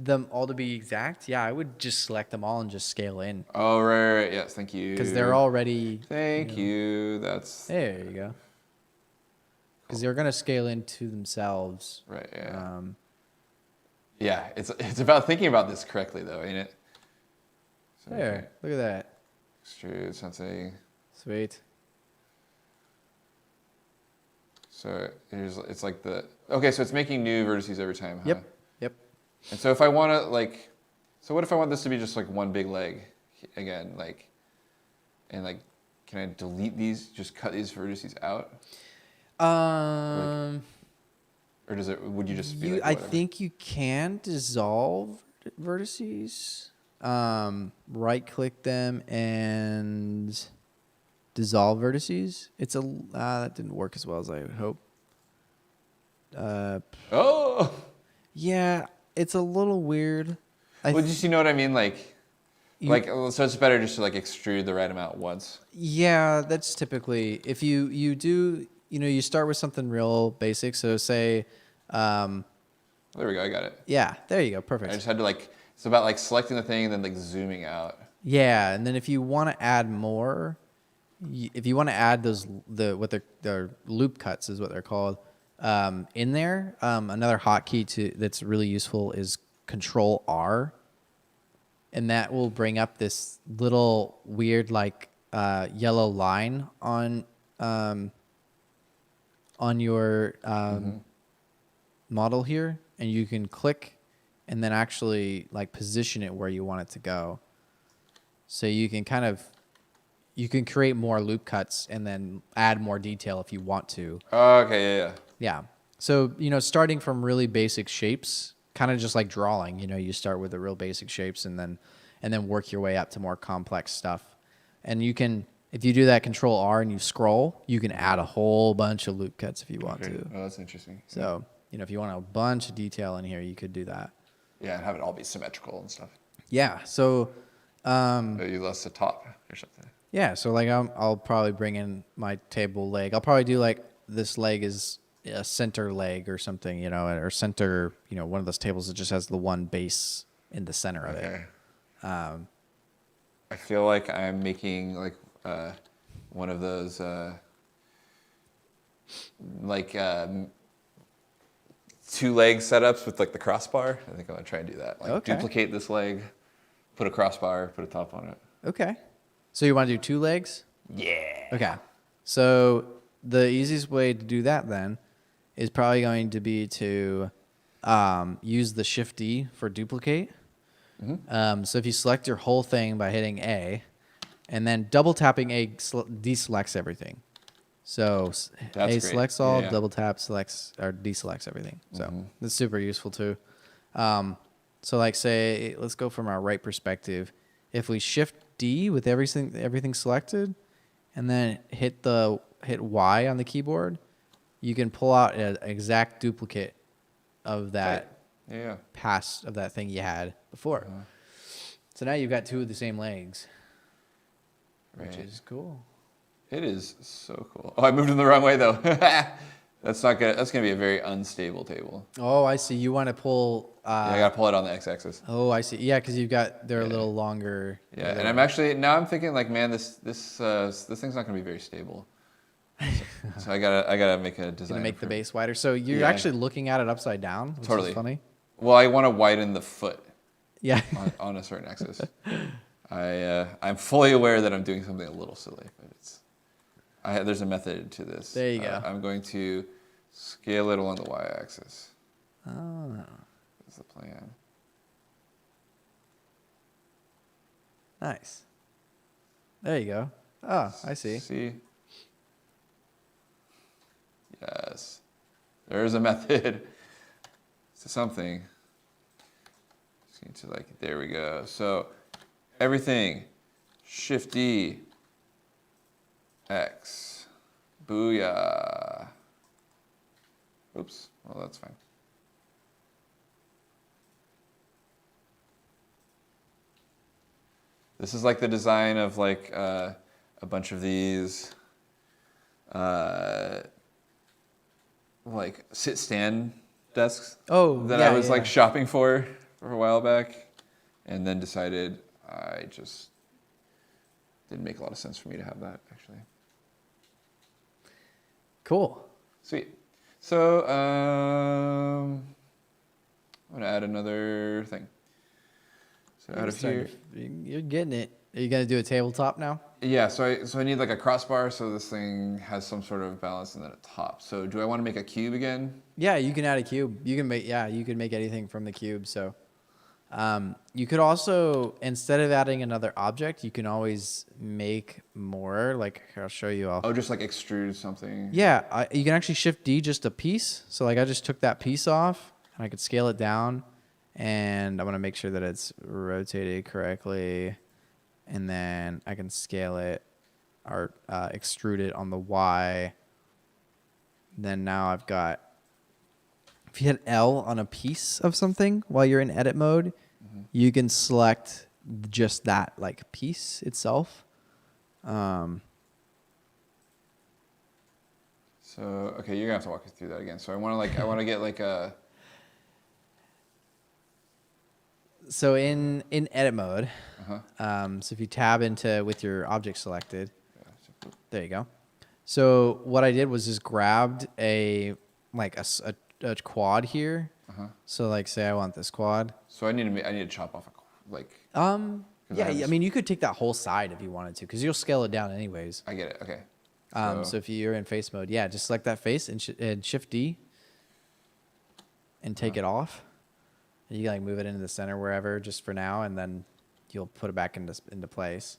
them all to be exact, yeah, I would just select them all and just scale in. Oh right. Yes, thank you. Because they're already. Thank you. That's. There you go. Because they're gonna scale into themselves. Right. Yeah. Yeah. It's about thinking about this correctly, though, ain't it? So, there. okay. Look at that. Extrude something. Sweet. So it's like okay. So it's making new vertices every time. Huh? Yep. And so if I want to so what if I want this to be just like one big leg again, and can I delete these? Just cut these vertices out? Or would you just be I think you can dissolve vertices. Right click them and dissolve vertices. That didn't work as well as I would hope. Yeah, it's a little weird. Just you know what I mean? So it's better just to extrude the right amount once. Yeah, that's typically if you do. You start with something real basic. So say. There we go. I got it. Yeah, there you go. Perfect. I just had to it's about selecting the thing and then zooming out. Yeah, and then if you want to add more, if you want to add the loop cuts is what they're called. In there, another hotkey that's really useful is Control R, and that will bring up this little weird yellow line on your model here, and you can click and then actually position it where you want it to go. So you can create more loop cuts and then add more detail if you want to. Okay, yeah. Yeah. So, starting from really basic shapes, kind of just like drawing. You know, you start with the real basic shapes and then work your way up to more complex stuff. And you can, if you do that Control R and you scroll, you can add a whole bunch of loop cuts if you want to. Oh, that's interesting. So, you know, if you want a bunch of detail in here, you could do that. Yeah, and have it all be symmetrical and stuff. Yeah. So, You lost the top or something. yeah. So like I'll probably bring in my table leg. I'll probably do like this leg is a center leg or something, you know, or center, you know, one of those tables that just has the one base in the center of it. I feel like I'm making like one of those like 2-leg setups with like the crossbar. I think I'm gonna try and do that. Like duplicate this leg, put a crossbar, put a top on it. Okay. So you want to do 2 legs? Yeah. Okay. So the easiest way to do that then is probably going to be to use the Shift D for duplicate. So if you select your whole thing by hitting A, and then double tapping A deselects everything. So A selects all, double tap selects or deselects everything. So that's super useful too. So like say, let's go from our right perspective. If we Shift D with everything selected, and then hit Y on the keyboard, you can pull out an exact duplicate of that of that thing you had before. So now you've got 2 of the same legs, which is cool. It is so cool. Oh, I moved in the wrong way though. That's not good. That's gonna be a very unstable table. Oh, I see. You want to pull. Yeah, I gotta pull it on the x-axis. Oh, I see. Yeah, because they're a little longer. Yeah, and I'm thinking like, man, this thing's not gonna be very stable. So I gotta make a design. Gonna make the base wider. So you're actually looking at it upside down, which is funny. Well, I want to widen the foot. Yeah. on a certain axis. I'm fully aware that I'm doing something a little silly, but there's a method to this. There you go. I'm going to scale it along the y-axis. Oh. That's the plan. Nice. There you go. Oh, I see. See? Yes. There is a method to something. Just need to there we go. So everything, Shift D, X, booyah. Oops, well that's fine. This is like the design of a bunch of these sit-stand desks. Oh, that I was shopping for a while back, and then decided I just didn't make a lot of sense for me to have that actually. Cool. Sweet. So I'm gonna add another thing. So out of here, you're getting it. Are you gonna do a tabletop now? Yeah. So I need like a crossbar so this thing has some sort of balance and then a top. So do I want to make a cube again? Yeah, you can add a cube. You can make anything from the cube. So you could also, instead of adding another object, you can always make more. Like here, I'll show you all. Oh, just like extrude something. Yeah, you can actually Shift D just a piece. So like I just took that piece off and I could scale it down, and I want to make sure that it's rotated correctly, and then I can scale it or extrude it on the Y. Then now I've got, if you hit L on a piece of something while you're in edit mode, you can select just that piece itself. So okay, you're gonna have to walk us through that again. So I want to get a. So in edit mode, so if you tab into with your object selected, there you go. So what I did was just grabbed a quad here. So say I want this quad. So I need to chop off yeah, I mean you could take that whole side if you wanted to, because you'll scale it down anyways. I get it. Okay. So if you're in face mode, yeah, just select that face and Shift D and take it off. You can move it into the center wherever just for now, and then you'll put it back into place.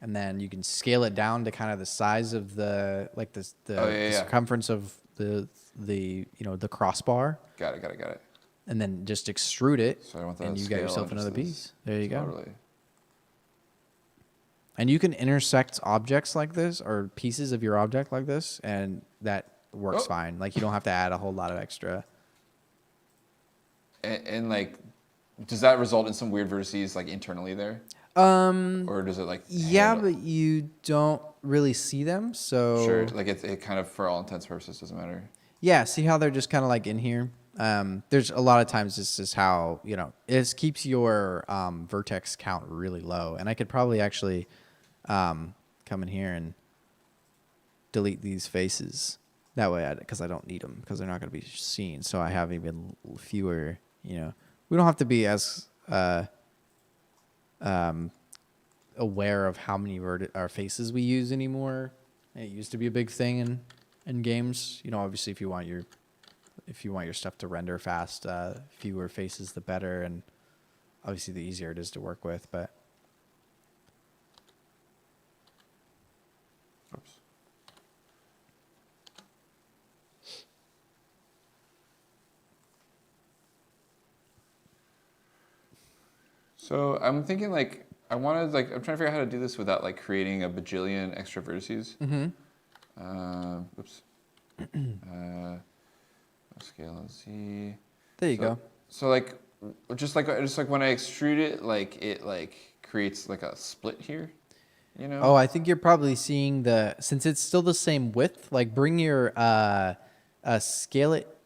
And then you can scale it down to kind of the size of the the circumference of the crossbar. Got it. and then just extrude it, So I want that and you got scale yourself on just another this. piece. There you go. Totally. And you can intersect objects like this or pieces of your object like this, and that works fine. Like you don't have to add a whole lot of extra. And like, does that result in some weird vertices like internally there? Or does it like Yeah, handle? but you don't really see them, so Sure, like it kind of for all intents and purposes doesn't matter. yeah. See how they're just kind of like in here. There's a lot of times this is how it keeps your vertex count really low, and I could probably actually come in here and delete these faces. That way, because I don't need them because they're not going to be seen. So I have even fewer. We don't have to be as aware of how many our faces we use anymore. It used to be a big thing in games. Obviously, if you want your stuff to render fast, fewer faces the better, and obviously the easier it is to work with. But Oops. So I'm thinking like I'm trying to figure out how to do this without like creating a bajillion extra vertices. Oops. Scale and Z. there you go. So like just like when I extrude it, like it like creates like a split here. Oh, I think you're probably seeing since it's still the same width, like bring your scale it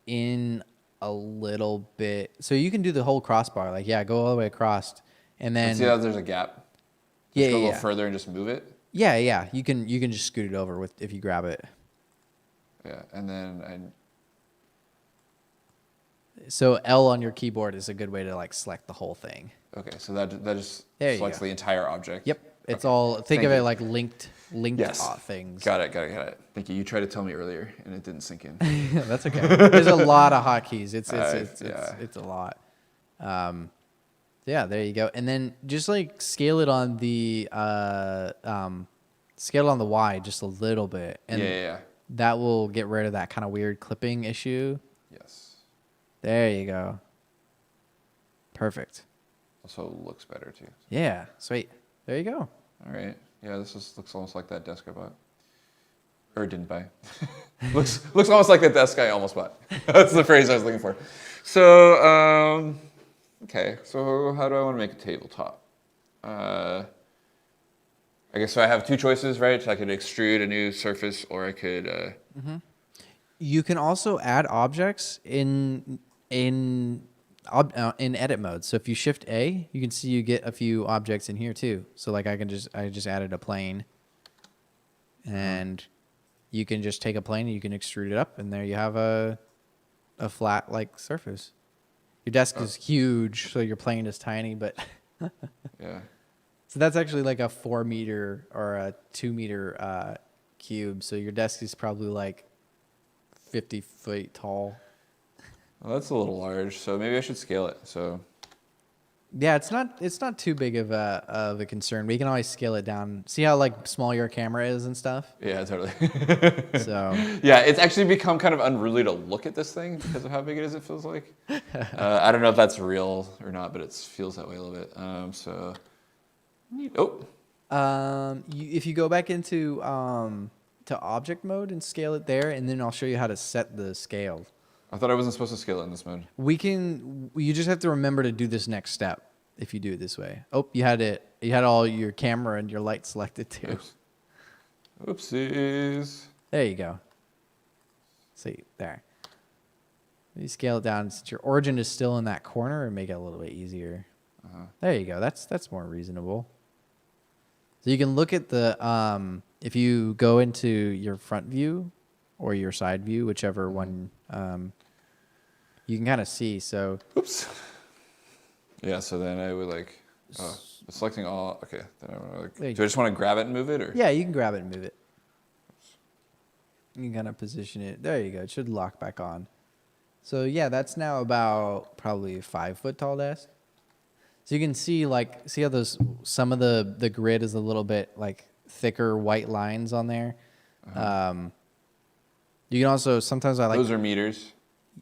in a little bit. So you can do the whole crossbar. Like, yeah, go all the way across. And then see how there's a gap? Just go a little further and just move it? Yeah. You can just scoot it over if you grab it. Yeah, and then So L on your keyboard is a good way to like select the whole thing. okay, so that just There you selects go. the entire object. Yep. It's Okay. all, think Thank of it you. like linked Yes. things. Got it. Thank you. You tried to tell me earlier, and it didn't sink in. That's okay. There's a lot of hotkeys. It's a lot. Yeah, there you go. And then just like scale it on the Y just a little bit, and Yeah. that will get rid of that kind of weird clipping issue. Yes. There you go. Perfect. Also looks better too. Yeah, sweet. There you go. All right. Yeah, looks almost like that desk I bought. Or didn't buy. looks almost like the desk I almost bought. That's the phrase I was looking for. So, okay. So how do I want to make a tabletop? I guess so I have two choices, right? So I could extrude a new surface, or I could... You can also add objects in edit mode. So if you shift A, you can see you get a few objects in here too. So like I just added a plane, and you can just take a plane and you can extrude it up, and there you have a flat like surface. Your desk is huge, so your plane is tiny, but Yeah. so that's actually like a 4 meter or a 2 meter cube. So your desk is probably like 50 feet tall. Well, that's a little large, so maybe I should scale it. So Yeah, it's not too big of a concern. We can always scale it down. See how like small your camera is and stuff. yeah, totally. So Yeah, it's actually become kind of unruly to look at this thing because of how big it is. It feels like. I don't know if that's real or not, but it feels that way a little bit. if you go back into to object mode and scale it there, and then I'll show you how to set the scale. I thought I wasn't supposed to scale it in this mode. You just have to remember to do this next step if you do it this way. Oh, you had all your camera and your light selected too. Oops. Oopsies. There you go. See, there. You scale it down since your origin is still in that corner and make it a little bit easier. There you go. That's more reasonable. So you can look at the if you go into your front view or your side view, whichever one, you can kind of see. So Oops. Yeah, so then I would like selecting all. Okay, then I want to like. Do I just want to grab it and move it, or? yeah, you can grab it and move it. You can kind of position it. There you go. It should lock back on. So yeah, that's now about probably a 5 foot tall desk. So you can see how some of the grid is a little bit like thicker white lines on there. You can also sometimes Those are meters.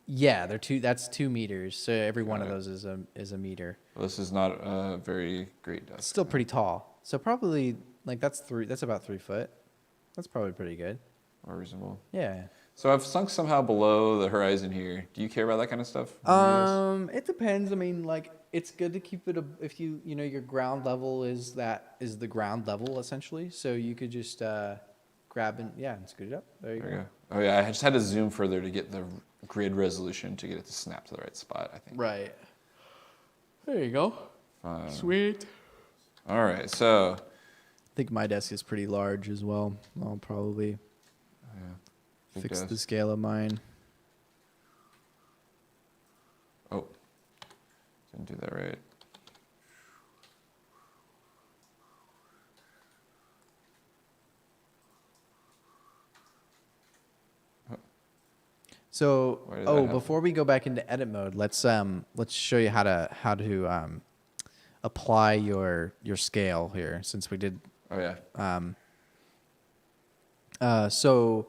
Yeah, they're two. That's 2 meters. So every one of those is a meter. Well, this is not a very great desk. It's still pretty tall. So probably like that's about 3 foot. That's probably pretty good. More reasonable. Yeah. So I've sunk somehow below the horizon here. Do you care about that kind of stuff? It depends. I mean, like it's good to keep it if you know your ground level is the ground level essentially. So you could just grab and scoot it up. There you go. Oh yeah, I just had to zoom further to get the grid resolution to get it to snap to the right spot, I think. Right. There you go. Fine. Sweet. All right, so I think my desk is pretty large as well. I'll probably fix the scale of mine. Oh, didn't do that right. So, before we go back into edit mode, let's show you how to apply your scale here, since we did. Oh yeah. So,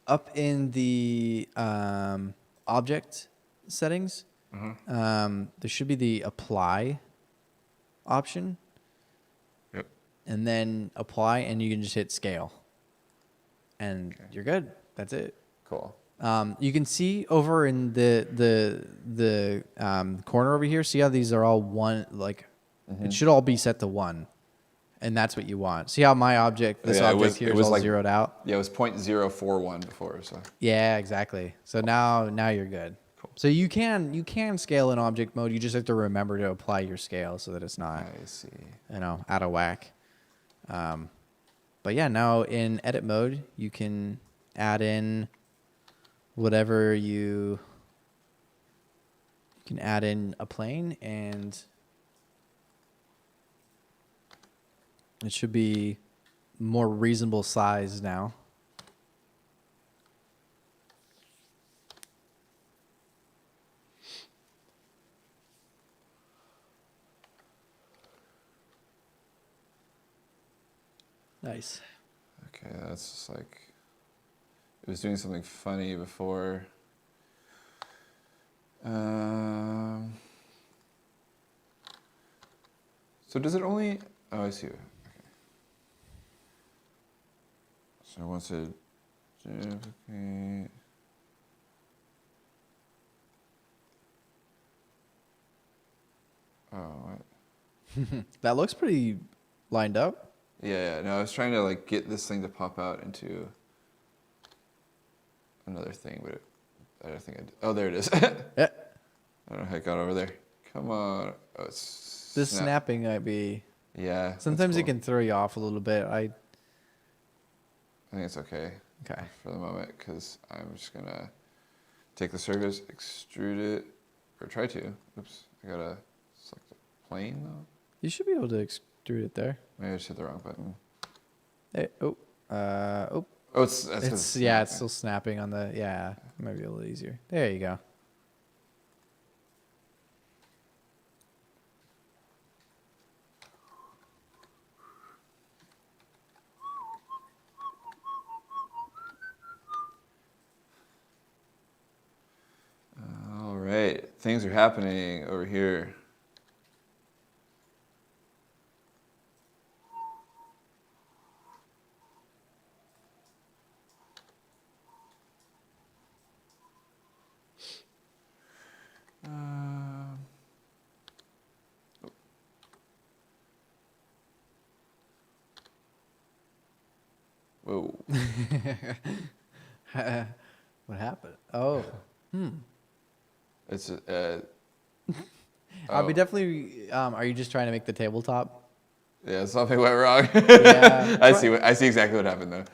up in the object settings, there should be the apply option. Yep. And then apply, and you can just hit scale, and you're good. That's it. Cool. You can see over in the corner over here. See how these are all one? Like it should all be set to 1, and that's what you want. See how my object, this object here, is all like, zeroed out. Yeah, it was 0.041 before. So. Yeah, exactly. So now you're good. Cool. So you can scale in object mode. You just have to remember to apply your scale so that it's not, out of whack. But yeah, now in edit mode, you can add in whatever you can add in a plane, and it should be more reasonable size now. Nice. Okay, that's just like, it was doing something funny before. So does it only, oh, I see. Okay. So once it duplicate. Oh, what? That looks pretty lined up. Yeah, no, I was trying to like get this thing to pop out into another thing, but I don't think I did. Oh, there it is. Yeah. I don't know how it got over there. Come on. Oh, it's this snapping might be. Yeah. Sometimes cool. it can throw you off a little bit. I think it's okay. Okay. For the moment, because I'm just gonna take the surface, extrude it, or try to. Oops, I gotta select the plane though. You should be able to extrude it there. Maybe I just hit the wrong button. Hey, Oh, it's it's still snapping on the It might be a little easier. There you go. All right, things are happening over here. Whoa. What happened? Oh. It's I'll be definitely. Are you just trying to make the tabletop? Yeah, something went wrong. Yeah. I see exactly what happened though.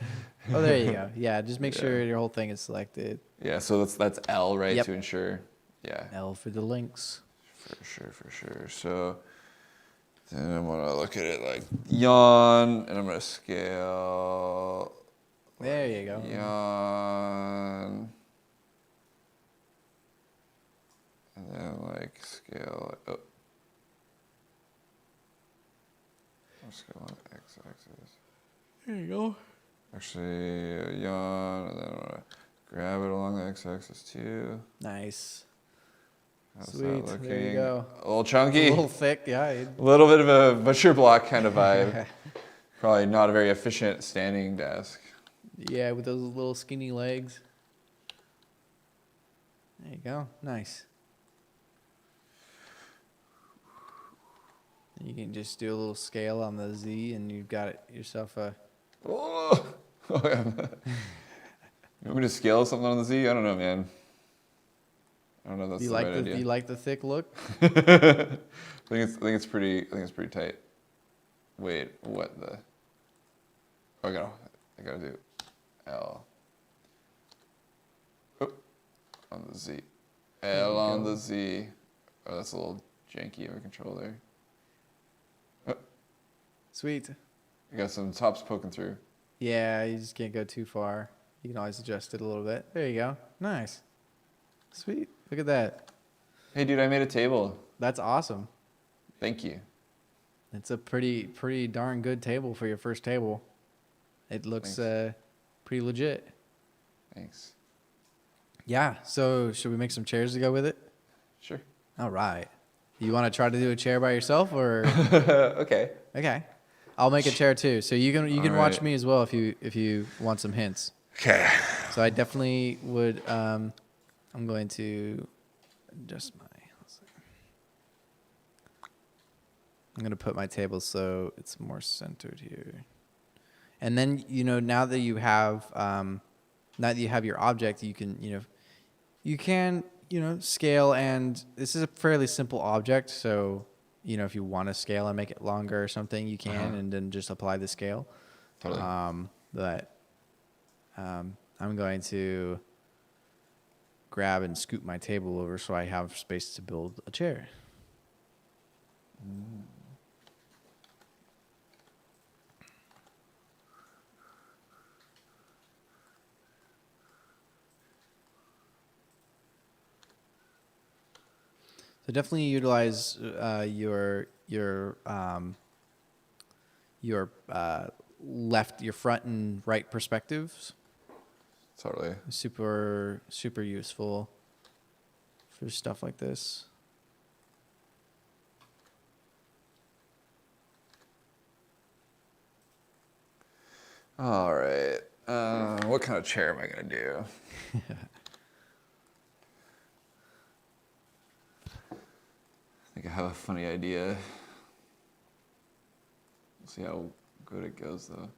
Oh, there you go. Yeah, just make sure your whole thing is selected. Yeah, so that's L, right? Yep. To ensure. Yeah. L for the links. For sure. So then I'm gonna look at it like yawn, and I'm gonna scale. There you go. Yawn. And then like scale. Oh. I'm scale on x-axis. There you go. Actually, yawn, and then I'm gonna Grab it along the x-axis too. Nice. How's Sweet. that looking? There you go. A little chunky. A little thick, yeah. A little bit of a butcher block kind of vibe. Probably not a very efficient standing desk. Yeah, with those little skinny legs. There you go. Nice. You can just do a little scale on the Z, and you've got yourself a. Oh, yeah. You want me to scale something on the Z? I don't know, man. I don't know if that's the right idea. Do you like the thick look? I think it's pretty tight. Wait, what the? Oh, I gotta do L. Oh, on the Z. L on the Z. Oh, that's a little janky of a controller. Oh. Sweet. You got some tops poking through. Yeah, you just can't go too far. You can always adjust it a little bit. There you go. Nice. Sweet. Look at that. Hey, dude, I made a table. That's awesome. Thank you. It's a pretty darn good table for your first table. It looks pretty legit. Thanks. Yeah, so should we make some chairs to go with it? Sure. All right. You want to try to do a chair by yourself or? Okay. Okay. I'll make a chair too. So you can watch right. me as well if you want some hints. Okay. So I definitely would. I'm going to adjust my. I'm going to put my table so it's more centered here. And then now that you have your object, you can scale, and this is a fairly simple object. So if you want to scale and make it longer or something, you can, and then just apply the scale. Totally. But I'm going to grab and scoot my table over so I have space to build a chair. So definitely utilize your your front and right perspectives. Totally. Super useful for stuff like this. All right. What kind of chair am I gonna do? I think I have a funny idea. We'll see how good it goes, though.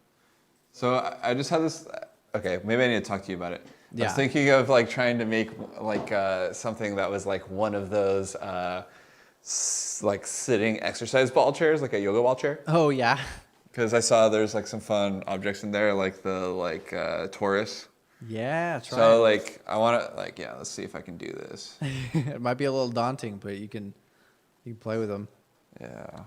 So I just had this. Okay, maybe I need to talk to you about it. I was thinking of trying to make something that was like one of those sitting exercise ball chairs, like a yoga ball chair. Oh yeah. Because I saw there's some fun objects in there, like the Taurus. Yeah, try so it. I want to let's see if I can do this. It might be a little daunting, but you can play with them. Yeah.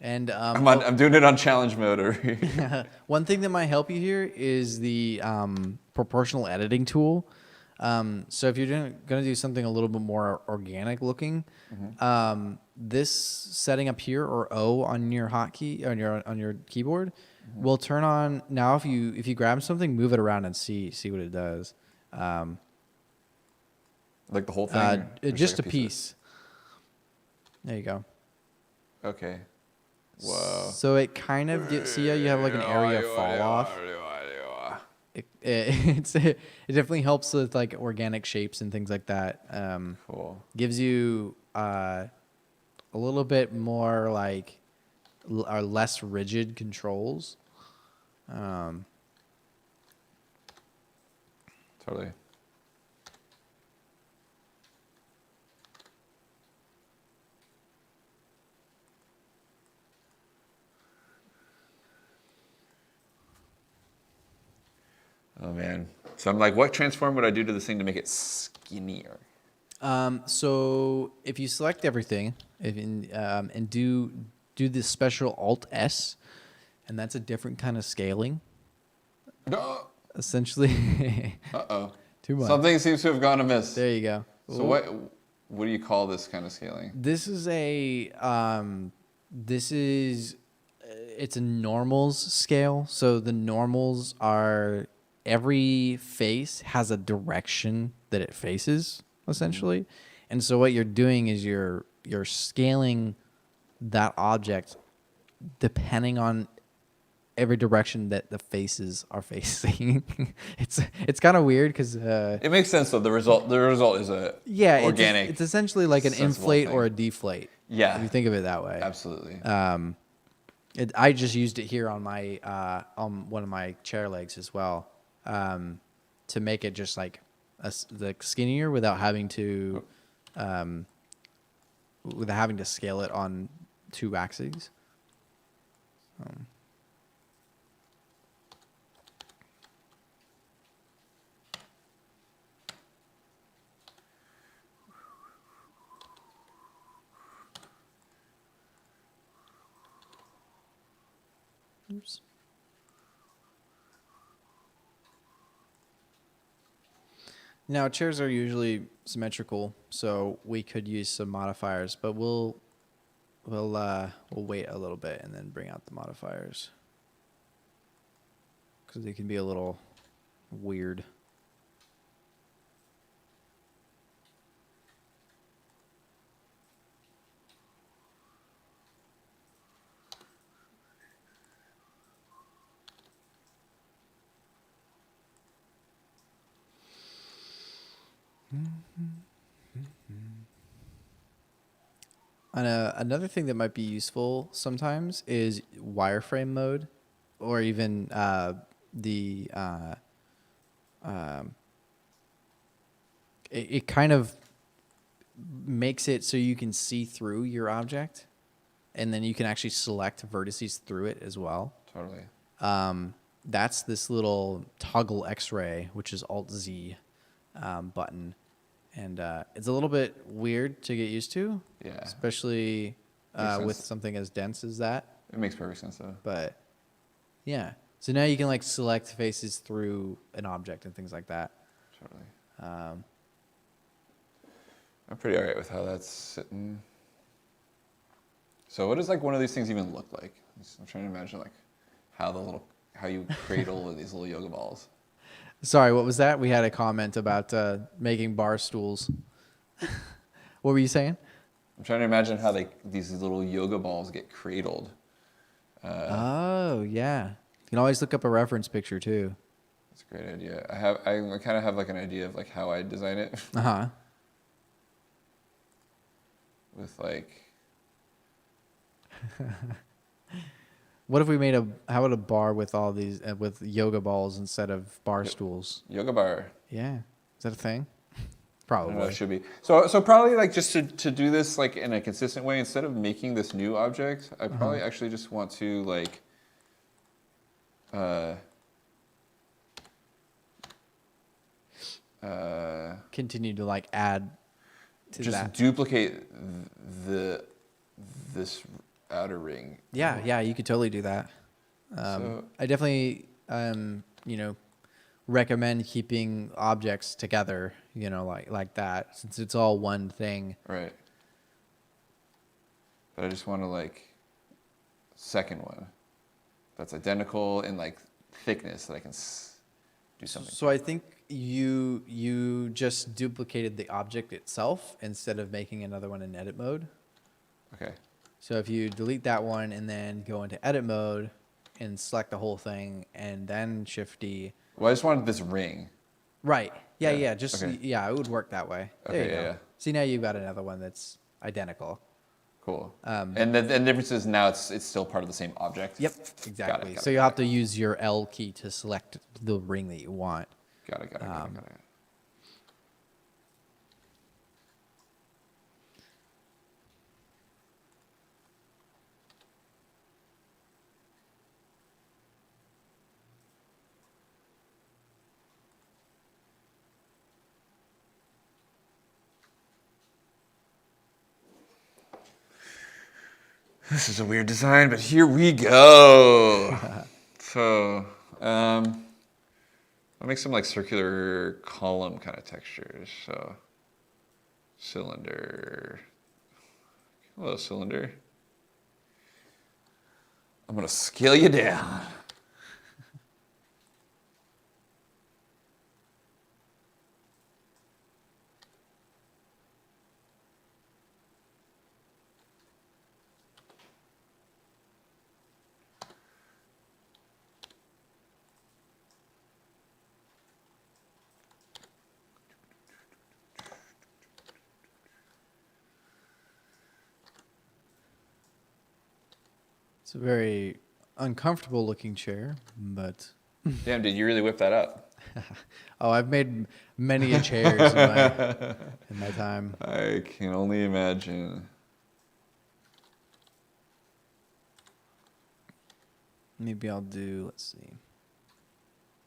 And I'm doing it on challenge mode over here. One thing that might help you here is the proportional editing tool. So if you're going to do something a little bit more organic looking, this setting up here, or O on your hotkey on your keyboard, will turn on. Now if you grab something, move it around and see what it does. Like the whole thing? Just a piece. There you go. Okay. Whoa. So it kind of see how you have like an area fall off. It definitely helps with organic shapes and things like that. Cool. Gives you a little bit more or less rigid controls. Totally. Oh man. So I'm like, what transform would I do to this thing to make it skinnier? So if you select everything, and do this special Alt S, and that's a different kind of scaling. No. Essentially. Uh-oh. Too much. Something seems to have gone amiss. There you go. So what do you call this kind of scaling? This is it's a normals scale. So the normals are every face has a direction that it faces, essentially. And so what you're doing is you're scaling that object depending on every direction that the faces are facing. It's kind of weird because it makes sense though. The result is a organic. It's essentially like an inflate thing. or a deflate. Yeah, if you think of it that way. Absolutely. I just used it here on my on one of my chair legs as well, to make it just like skinnier without having to scale it on 2 axes. Oops. Now chairs are usually symmetrical, so we could use some modifiers, but we'll wait a little bit and then bring out the modifiers because they can be a little weird. Another thing that might be useful sometimes is wireframe mode, or even it kind of makes it so you can see through your object, and then you can actually select vertices through it as well. Totally. That's this little toggle X-ray, which is Alt-Z button. And it's a little bit weird to get used to, especially with something as dense as that. It makes perfect sense, though. But yeah, so now you can like select faces through an object and things like that. Totally. I'm pretty alright with how that's sitting. So what does like one of these things even look like? I'm trying to imagine like how you cradle these little yoga balls. Sorry, what was that? We had a comment about making bar stools. What were you saying? I'm trying to imagine how these little yoga balls get cradled. Oh, yeah. You can always look up a reference picture, too. That's a great idea. I kind of have like an idea of like how I design it. Uh-huh. With like... What if we made how about a bar with all these, with yoga balls instead of bar stools? Yoga bar. Yeah. Is that a thing? Probably. I don't know, it should be. So probably like just to do this like in a consistent way, instead of making this new object, I probably actually just want to like, continue to like add to just that. Duplicate this outer ring. Yeah, you could totally do that. I definitely, recommend keeping objects together, like that, since it's all one thing. Right. But I just want to like second one that's identical in like thickness that I can do something. So I think you just duplicated the object itself instead of making another one in edit mode. Okay. So if you delete that one and then go into edit mode and select the whole thing and then Shift D. Well, I just wanted this ring. Right. Yeah. Okay. Yeah, it would work that way. There you go. Yeah. See, now you've got another one that's identical. Cool. And the difference is now it's still part of the same object. Yep, exactly. So you'll have to use your L key to select the ring that you want. Got it. This is a weird design, but here we go. So, I'll make some like circular column kind of textures. So, cylinder. Hello, cylinder. I'm gonna scale you down. It's a very uncomfortable looking chair, but Damn, did you really whip that up? oh, I've made many a chairs in my time. I can only imagine. Maybe I'll do, let's see.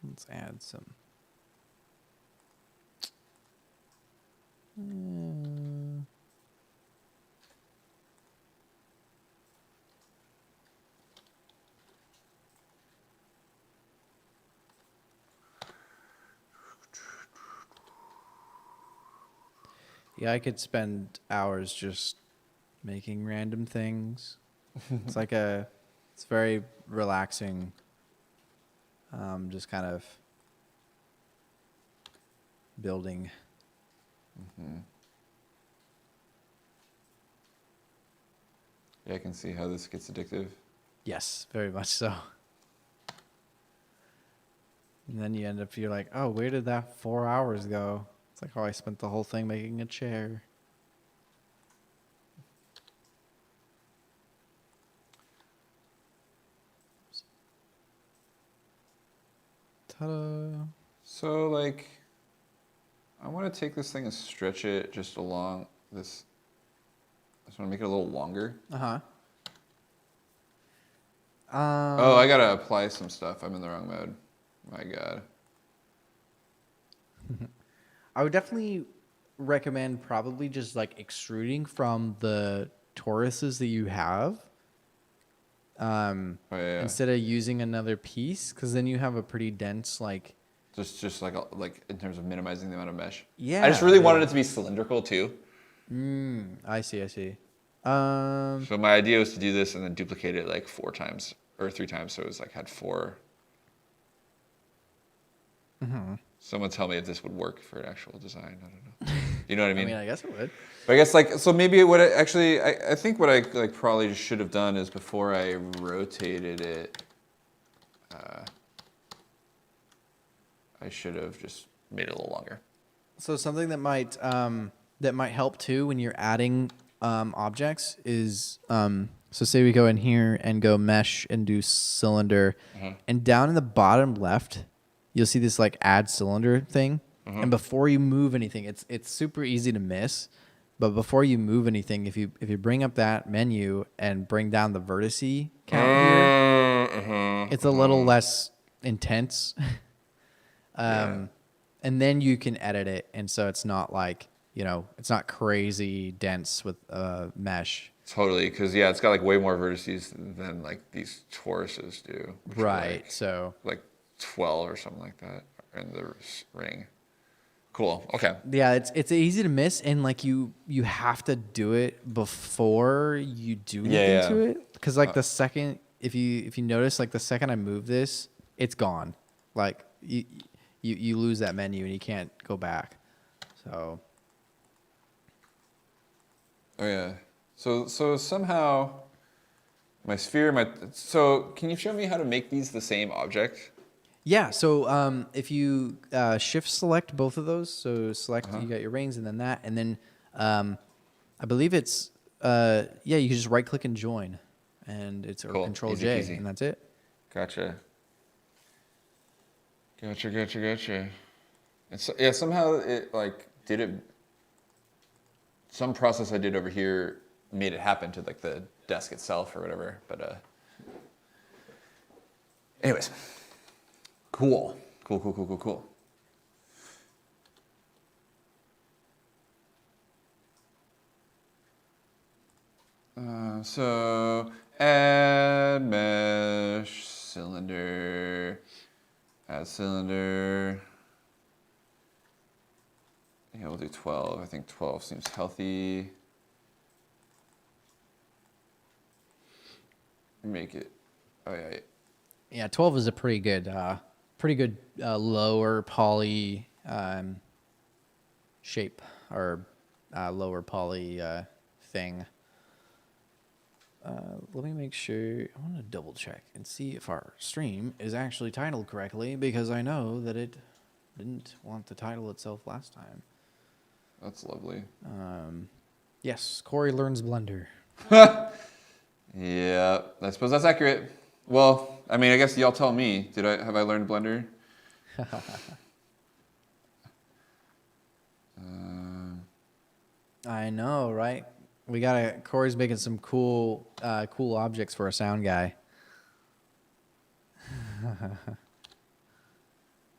Let's add some. Yeah, I could spend hours just making random things. It's very relaxing. Just kind of building. Mm-hmm. Yeah, I can see how this gets addictive. Yes, very much so. And then you end up, you're like, oh, where did that 4 hours go? It's like, oh, I spent the whole thing making a chair. Ta-da. So, like, I want to take this thing and stretch it just along this. I just want to make it a little longer. Uh-huh. Oh, I got to apply some stuff. I'm in the wrong mode. My God. I would definitely recommend probably just like extruding from the toruses that you have. Instead of using another piece, because then you have a pretty dense like. Just like in terms of minimizing the amount of mesh. Yeah. I just really wanted it to be cylindrical too. I see. So my idea was to do this and then duplicate it like 4 times or 3 times, so it was like had 4. Someone tell me if this would work for an actual design. I don't know. You know what I mean? I guess it would. But I guess like so maybe what I think what I like probably should have done is before I rotated it, I should have just made it a little longer. So something that might help too when you're adding objects is so say we go in here and go mesh and do cylinder, and down in the bottom left, you'll see this like add cylinder thing. And before you move anything, it's super easy to miss. But before you move anything, if you bring up that menu and bring down the vertice count here, it's a little less intense. And then you can edit it, and so it's not like, it's not crazy dense with mesh. Totally, because it's got like way more vertices than like these toruses do. Right. Like, so 12 or something like that in the ring. Cool. Okay. Yeah, it's easy to miss, and like you have to do it before you do anything to it, because like the second if you notice, like the second I move this, it's gone. Like you lose that menu and you can't go back. So. Oh yeah. So somehow my sphere, so can you show me how to make these the same object? Yeah, so if you shift select both of those, so select, you got your rings and then that, and then I believe it's, you can just right click and join, and it's cool. Control Easy J, peasy. and that's it. Gotcha. And so, somehow it like did it, some process I did over here made it happen to like the desk itself or whatever, but anyways. Cool. So add mesh, cylinder, add cylinder. Yeah, we'll do 12. I think 12 seems healthy. Make it, Yeah, 12 is a pretty good lower poly shape, or lower poly thing. Let me make sure. I want to double check and see if our stream is actually titled correctly, because I know that it didn't want to title itself last time. That's lovely. Yes, Cory learns Blender. Yeah, I suppose that's accurate. Well, I mean, I guess y'all tell me. Have I learned Blender? I know, right? Corey's making some cool objects for a sound guy.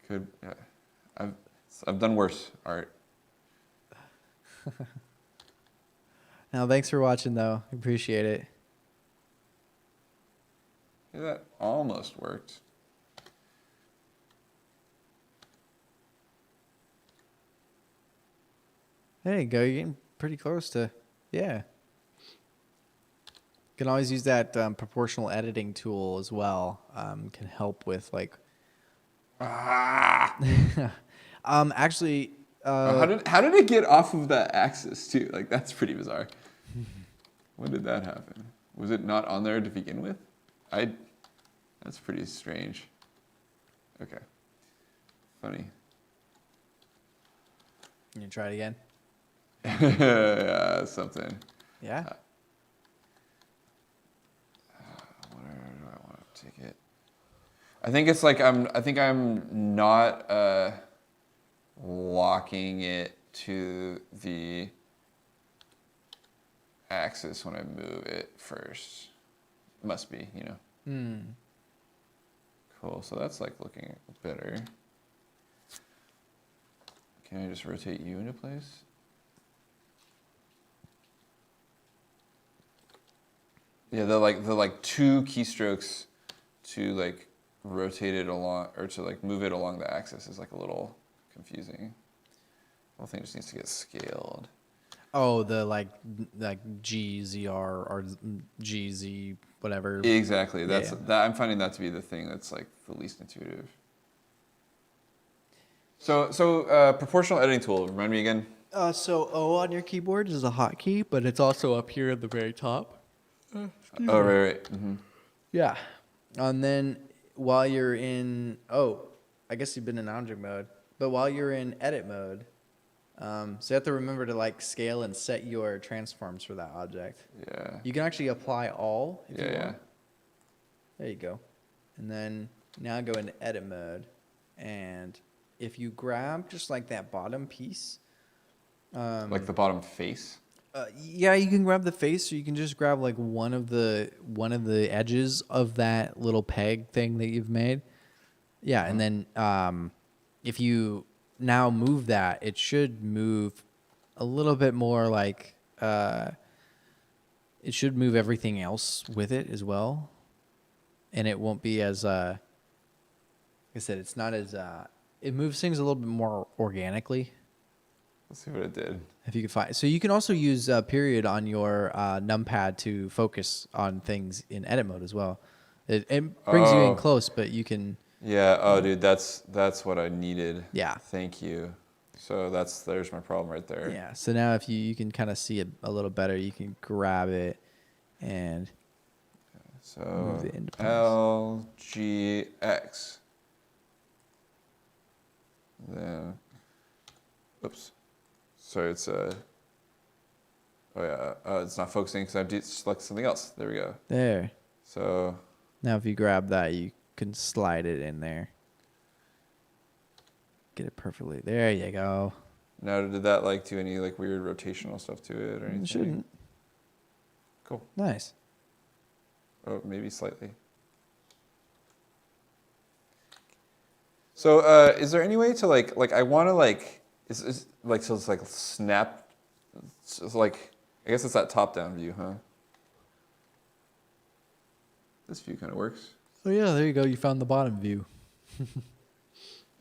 Could I've done worse art. Now, thanks for watching, though. Appreciate it. Yeah, that almost worked. There you go. You're getting pretty close to, yeah. You can always use that proportional editing tool as well. Can help with like. Actually. How did it get off of that axis too? Like that's pretty bizarre. When did that happen? Was it not on there to begin with? That's pretty strange. Okay. Funny. You gonna try it again? Yeah, something. Yeah. Where do I want to take it? I think it's like I'm not locking it to the axis when I move it first. Must be, you know. Hmm. Cool. So that's like looking better. Can I just rotate you into place? Yeah, the like two keystrokes to like rotate it along or to like move it along the axis is like a little confusing. The whole thing just needs to get scaled. Oh, the like GZR or GZ whatever. Exactly. That's Yeah. that. I'm finding that to be the thing that's like the least intuitive. So proportional editing tool. Remind me again. So O on your keyboard is a hotkey, but it's also up here at the very top. Oh right. Mm-hmm. Yeah. And then while you're in, I guess you've been in object mode, but while you're in edit mode, so you have to remember to like scale and set your transforms for that object. Yeah. You can actually apply all if you want. Yeah. There you go. And then now go into edit mode. And if you grab just like that bottom piece. Like the bottom face. Yeah, you can grab the face, or you can just grab like one of the edges of that little peg thing that you've made. Yeah, and then if you now move that, it should move a little bit more like it should move everything else with it as well, and it won't be as like I said, it's not as it moves things a little bit more organically. Let's see what it did. If you can find, so you can also use period on your numpad to focus on things in edit mode as well. It brings you in close, but you can. Yeah. Oh, dude, that's what I needed. Yeah. Thank you. So there's my problem right there. Yeah. So now if you can kind of see it a little better, you can grab it and So move it into place. LGX. Then, oops. So it's it's not focusing because I've selected something else. There we go. There. So Now if you grab that, you can slide it in there. Get it perfectly. There you go. now did that like do any like weird rotational stuff to it or anything? It shouldn't. Cool. Nice. Oh, maybe slightly. So is there any way to like I want to like is like so it's like snap it's like I guess it's that top down view, huh? This view kind of works. Oh yeah, there you go. You found the bottom view.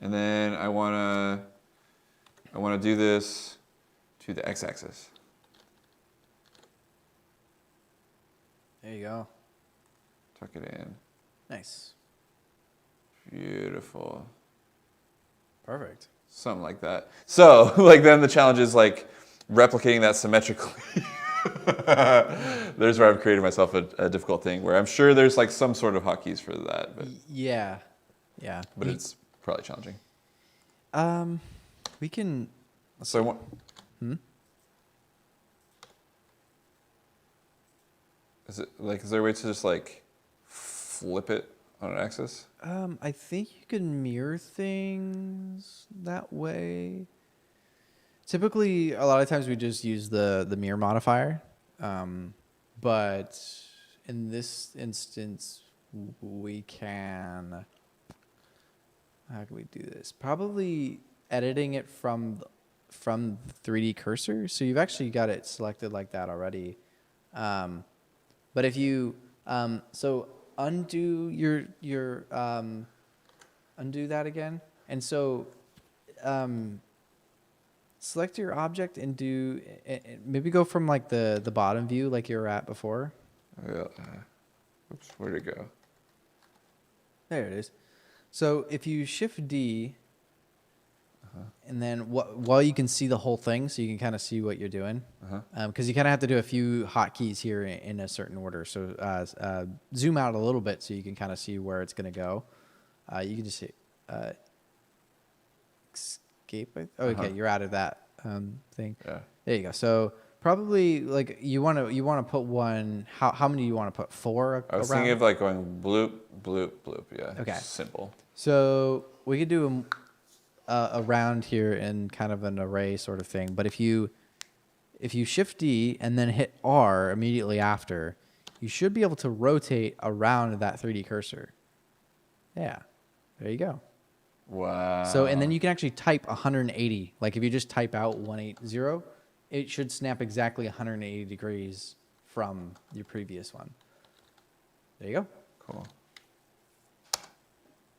And then I want to do this to the x-axis. There you go. Tuck it in. Nice. Beautiful. Perfect. Something like that. So, like then the challenge is like replicating that symmetrically. There's where I've created myself a difficult thing where I'm sure there's like some sort of hotkeys for that, but Yeah. Yeah. but it's probably challenging. We can. So I want. Is there a way to just like flip it on an axis? I think you can mirror things that way. Typically, a lot of times we just use the mirror modifier, but in this instance, we can. How can we do this? Probably editing it from the 3D cursor. So you've actually got it selected like that already. But if you so undo undo that again, and so select your object and do maybe go from like the bottom view like you were at before. Yeah. Oops, where'd it go? There it is. So if you Shift D, and then while you can see the whole thing, so you can kind of see what you're doing, because you kind of have to do a few hotkeys here in a certain order. So zoom out a little bit so you can kind of see where it's going to go. You can just hit escape. Okay, you're out of that thing. Yeah. There you go. So probably like you want to put one. How many do you want to put? 4. I was thinking of like going bloop, bloop, bloop. Yeah. Okay. Simple. So we could do them around here in kind of an array sort of thing. But if you Shift D and then hit R immediately after, you should be able to rotate around that 3D cursor. Yeah, there you go. Wow. So and then you can actually type 180. Like if you just type out 180, it should snap exactly 180 degrees from your previous one. There you go. Cool.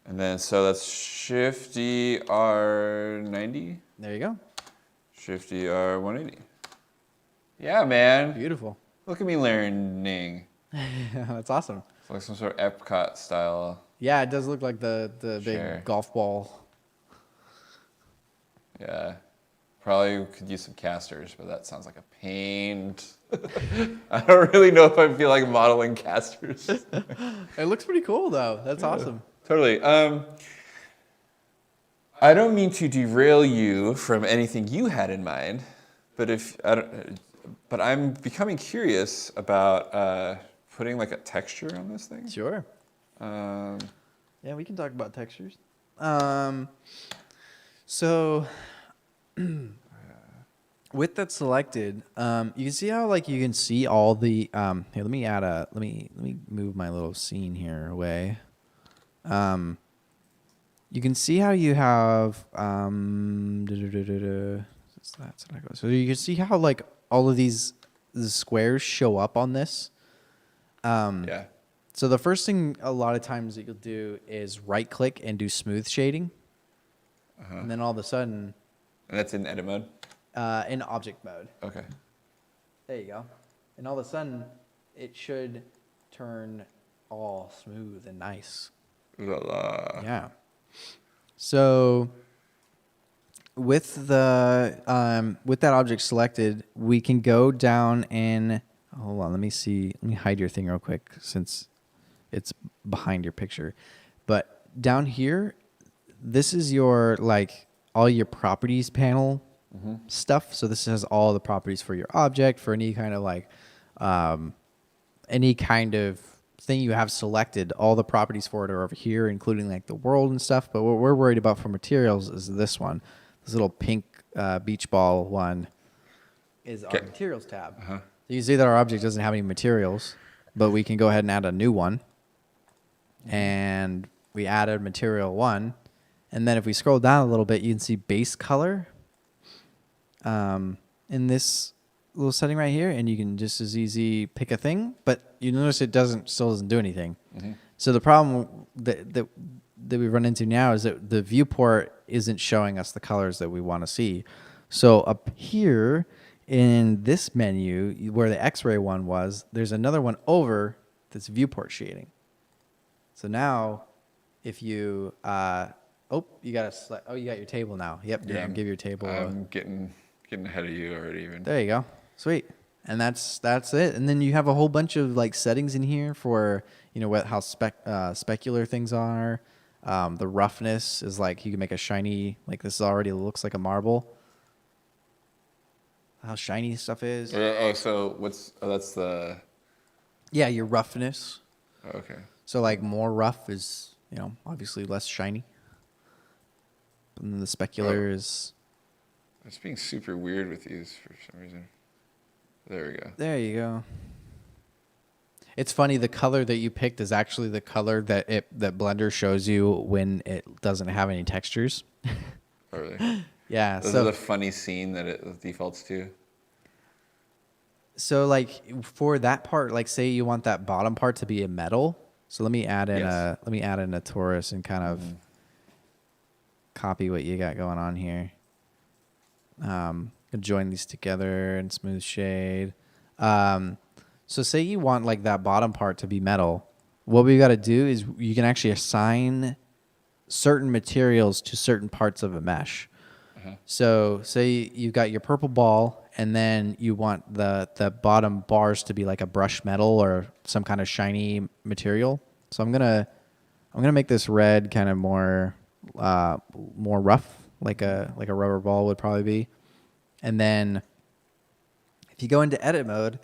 And then, so that's Shift D R90. There you go. Shift D R180. Yeah, man. Beautiful. Look at me learning. That's awesome. It's like some sort of Epcot style. Yeah, it does look like the Sure. big golf ball. Yeah. Probably could use some casters, but that sounds like a pain. I don't really know if I feel like modeling casters. It looks pretty cool though. That's awesome. Totally. I don't mean to derail you from anything you had in mind, but I'm becoming curious about putting like a texture on this thing. Sure. Yeah, we can talk about textures. So with that selected, you can see how like you can see all the here. Let me move my little scene here away. You can see how you have so you can see how like all of the squares show up on this. Yeah. So the first thing a lot of times that you'll do is right click and do smooth shading. And then all of a sudden, And that's in edit mode? in object mode. Okay. There you go. And all of a sudden it should turn all smooth and nice. La la. Yeah. So with the with that object selected, we can go down and hold on. Let me see. Let me hide your thing real quick since it's behind your picture. But down here, this is your like all your properties panel stuff. So this has all the properties for your object, for any kind of like any kind of thing you have selected. All the properties for it are over here, including like the world and stuff. But what we're worried about for materials is this one, this little pink beach ball one, is our materials tab. So you see that our object doesn't have any materials, but we can go ahead and add a new one. And we added material 1. And then if we scroll down a little bit, you can see base color in this little setting right here. And you can just as easy pick a thing, but you notice it still doesn't do anything. So the problem that we run into now is that the viewport isn't showing us the colors that we want to see. So up here in this menu where the X-ray one was, there's another one over that's viewport shading. So now if you, you got your table now. Yep. Yeah, give your table. I'm getting ahead of you already even. There you go. Sweet. And that's it. And then you have a whole bunch of like settings in here for, how specular things are. The roughness is like you can make a shiny, like this already looks like a marble. How shiny stuff is. So that's the Yeah, your roughness. Oh, okay. So like more rough is, obviously less shiny. And then the specular is... It's being super weird with these for some reason. There we go. There you go. It's funny, the color that you picked is actually the color that Blender shows you when it doesn't have any textures. Oh, really? Yeah. This is a funny scene that it defaults to. So like for that part, like say you want that bottom part to be a metal. So let me add in a torus and kind of copy what you got going on here. Join these together in smooth shade. So say you want like that bottom part to be metal. What we got to do is you can actually assign certain materials to certain parts of a mesh. So say you've got your purple ball and then you want the bottom bars to be like a brushed metal or some kind of shiny material. So I'm gonna make this red kind of more rough, like a rubber ball would probably be. And then if you go into edit mode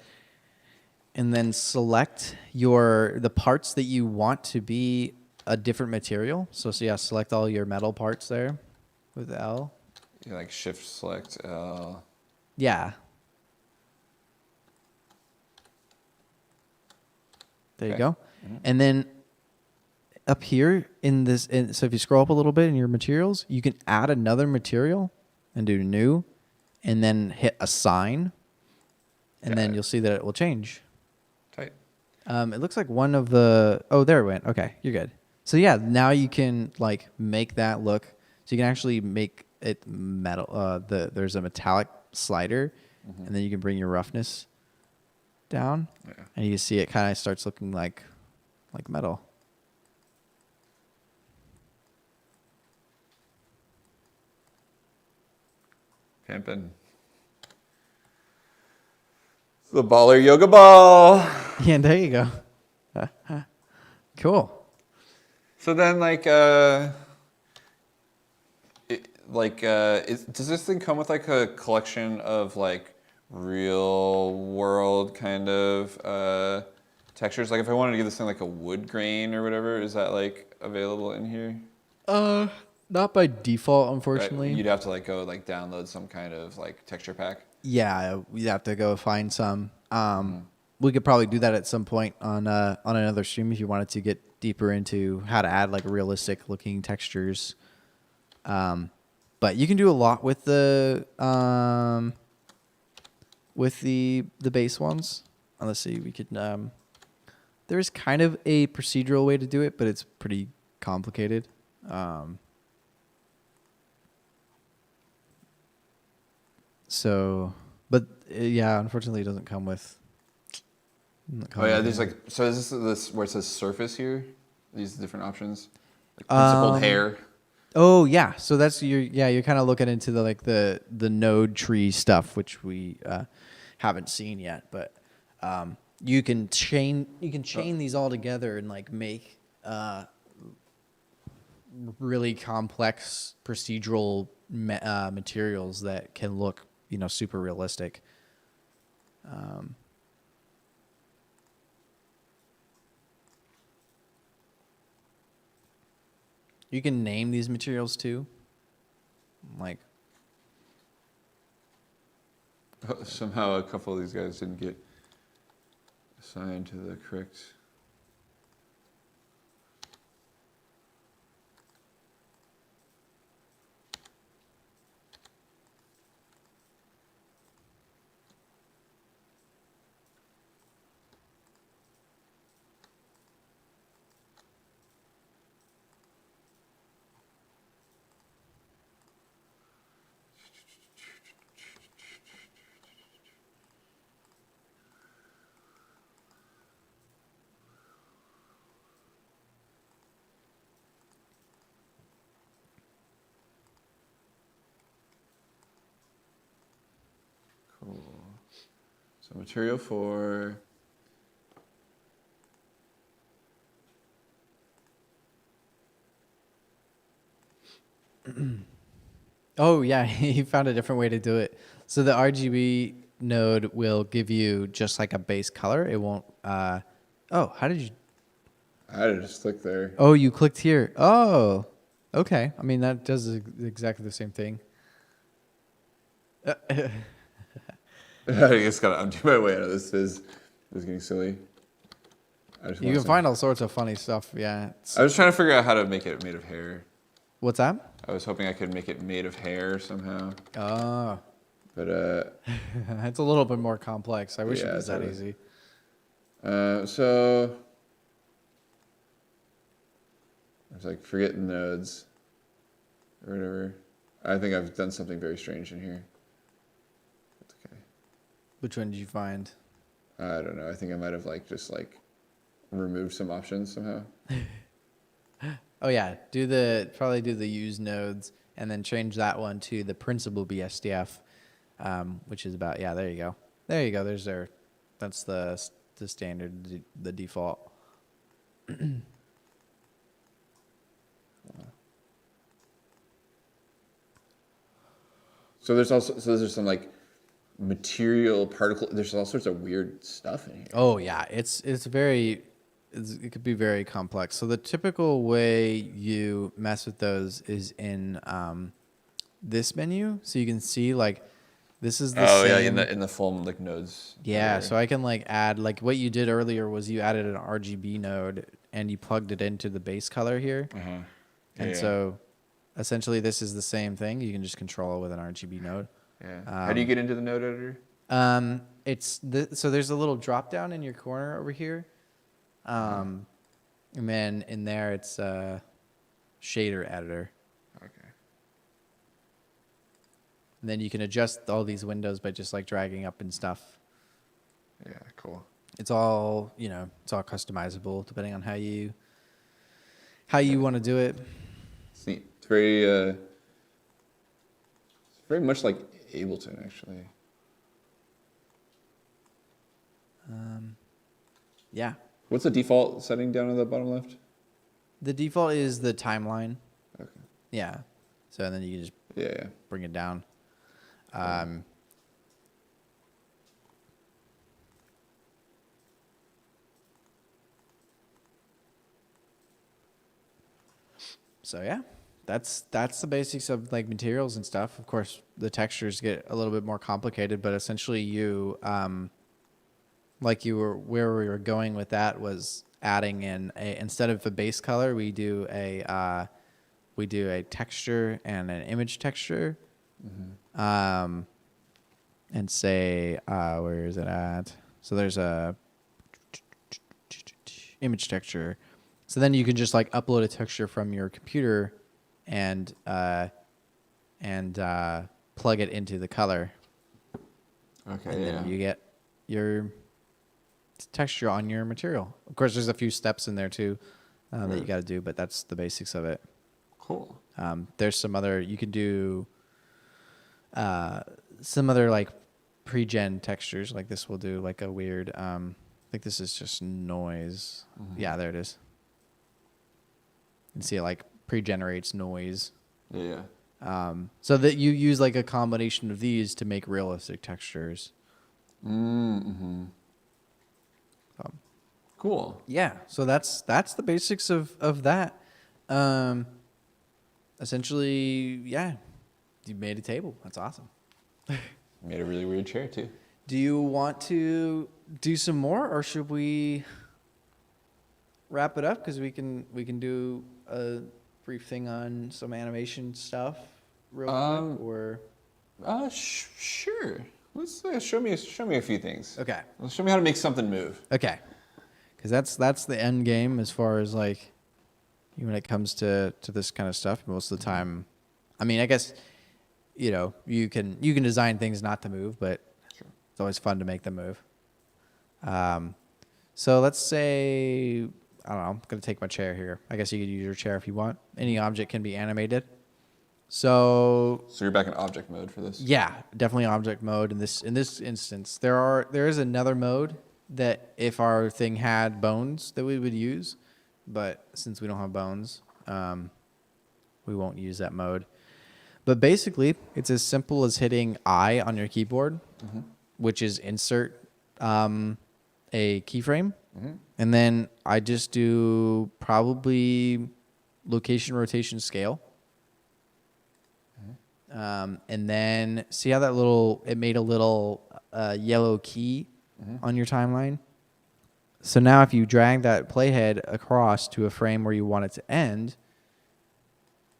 and then select the parts that you want to be a different material. So yeah, select all your metal parts there with L. You like shift select L. Yeah. There you go. And then up here so if you scroll up a little bit in your materials, you can add another material and do new and then hit assign. And then you'll see that it will change. Tight. It looks like one of the... Oh, there it went. Okay, you're good. So yeah, now you can like make that look... So you can actually make it metal. There's a metallic slider, and then you can bring your roughness down, and you see it kind of starts looking like metal. Pimpin'. The baller yoga ball. Yeah, there you go. Cool. So then, does this thing come with like a collection of like real world kind of textures? Like if I wanted to give this thing like a wood grain or whatever, is that like available in here? Not by default, unfortunately. Right. You'd have to like go like download some kind of like texture pack. Yeah, we'd have to go find some. We could probably do that at some point on another stream if you wanted to get deeper into how to add like realistic looking textures. But you can do a lot with the base ones. Let's see, we could. There's kind of a procedural way to do it, but it's pretty complicated. Yeah, unfortunately, it doesn't come with. Oh yeah, there's like, so is this where it says surface here? These different options, like principled hair. Oh yeah, so that's you're kind of looking into the node tree stuff, which we haven't seen yet, but you can chain these all together and like make really complex procedural materials that can look super realistic. You can name these materials too. Like somehow a couple of these guys didn't get assigned to the correct. Cool. So material for oh yeah, he found a different way to do it. So the RGB node will give you just like a base color. It won't Oh, how did you? I had to just click there. Oh, you clicked here. Oh, okay. I mean, that does exactly the same thing. I just gotta undo my way out of this. This is getting silly. You can find all sorts of funny stuff. Yeah. I was trying to figure out how to make it made of hair. What's that? I was hoping I could make it made of hair somehow. Oh. But it's a little bit more complex. I wish it yeah, was that easy. So I was like, forget nodes or whatever. I think I've done something very strange in here. That's okay. Which one did you find? I don't know. I think I might have just removed some options somehow. Oh yeah, probably do the use nodes and then change that one to the principal BSDF, which is about there you go. There you go. That's the standard, the default. So there's some material particle. There's all sorts of weird stuff in here. Oh yeah, it could be very complex. So the typical way you mess with those is in this menu, so you can see this is the same. in the full nodes. Yeah, so I can add what you did earlier was you added an RGB node and you plugged it into the base color here, and so essentially this is the same thing. You can just control it with an RGB node. Yeah. How do you get into the node editor? So there's a little drop down in your corner over here. And then in there it's shader editor. Okay. And then you can adjust all these windows by just dragging up and stuff. Yeah, cool. It's all it's all customizable depending on how you want to do it. It's neat. It's very much like Ableton actually. Yeah. What's the default setting down at the bottom left? The default is the timeline. Okay. Yeah. So then you can just bring it down. So yeah, that's the basics of materials and stuff. Of course, the textures get a little bit more complicated, but essentially you where we were going with that was adding in instead of a base color, we do a texture and an image texture. And say where is it at? So there's a image texture. So then you can just upload a texture from your computer and plug it into the color. Okay. And then you get your texture on your material. Of course, there's a few steps in there too that you got to do, but that's the basics of it. Cool. There's some other you can do. Some other pre-gen textures this will do a weird. I think this is just noise. Yeah, there it is. You can see it pre-generates noise. Yeah. So that you use a combination of these to make realistic textures. Mm-hmm. Cool. Yeah, so that's the basics of that. Essentially, yeah, you made a table. That's awesome. Made a really weird chair too. Do you want to do some more, or should we wrap it up? Because we can do a brief thing on some animation stuff real quick, or sure. Let's show me a few things. okay. Let's show me how to make something move. Okay, because that's the end game as far as when it comes to this kind of stuff. Most of the time, I mean, I guess you can design things not to move, but sure. It's always fun to make them move. So let's say I don't know. I'm gonna take my chair here. I guess you could use your chair if you want. Any object can be animated. So you're back in object mode for this? Yeah, definitely object mode in this instance. There is another mode that if our thing had bones that we would use, but since we don't have bones, we won't use that mode. But basically, it's as simple as hitting I on your keyboard, which is insert, and a keyframe, and then I just do probably location, rotation, scale. And then see how that it made a little yellow key on your timeline? So now if you drag that playhead across to a frame where you want it to end,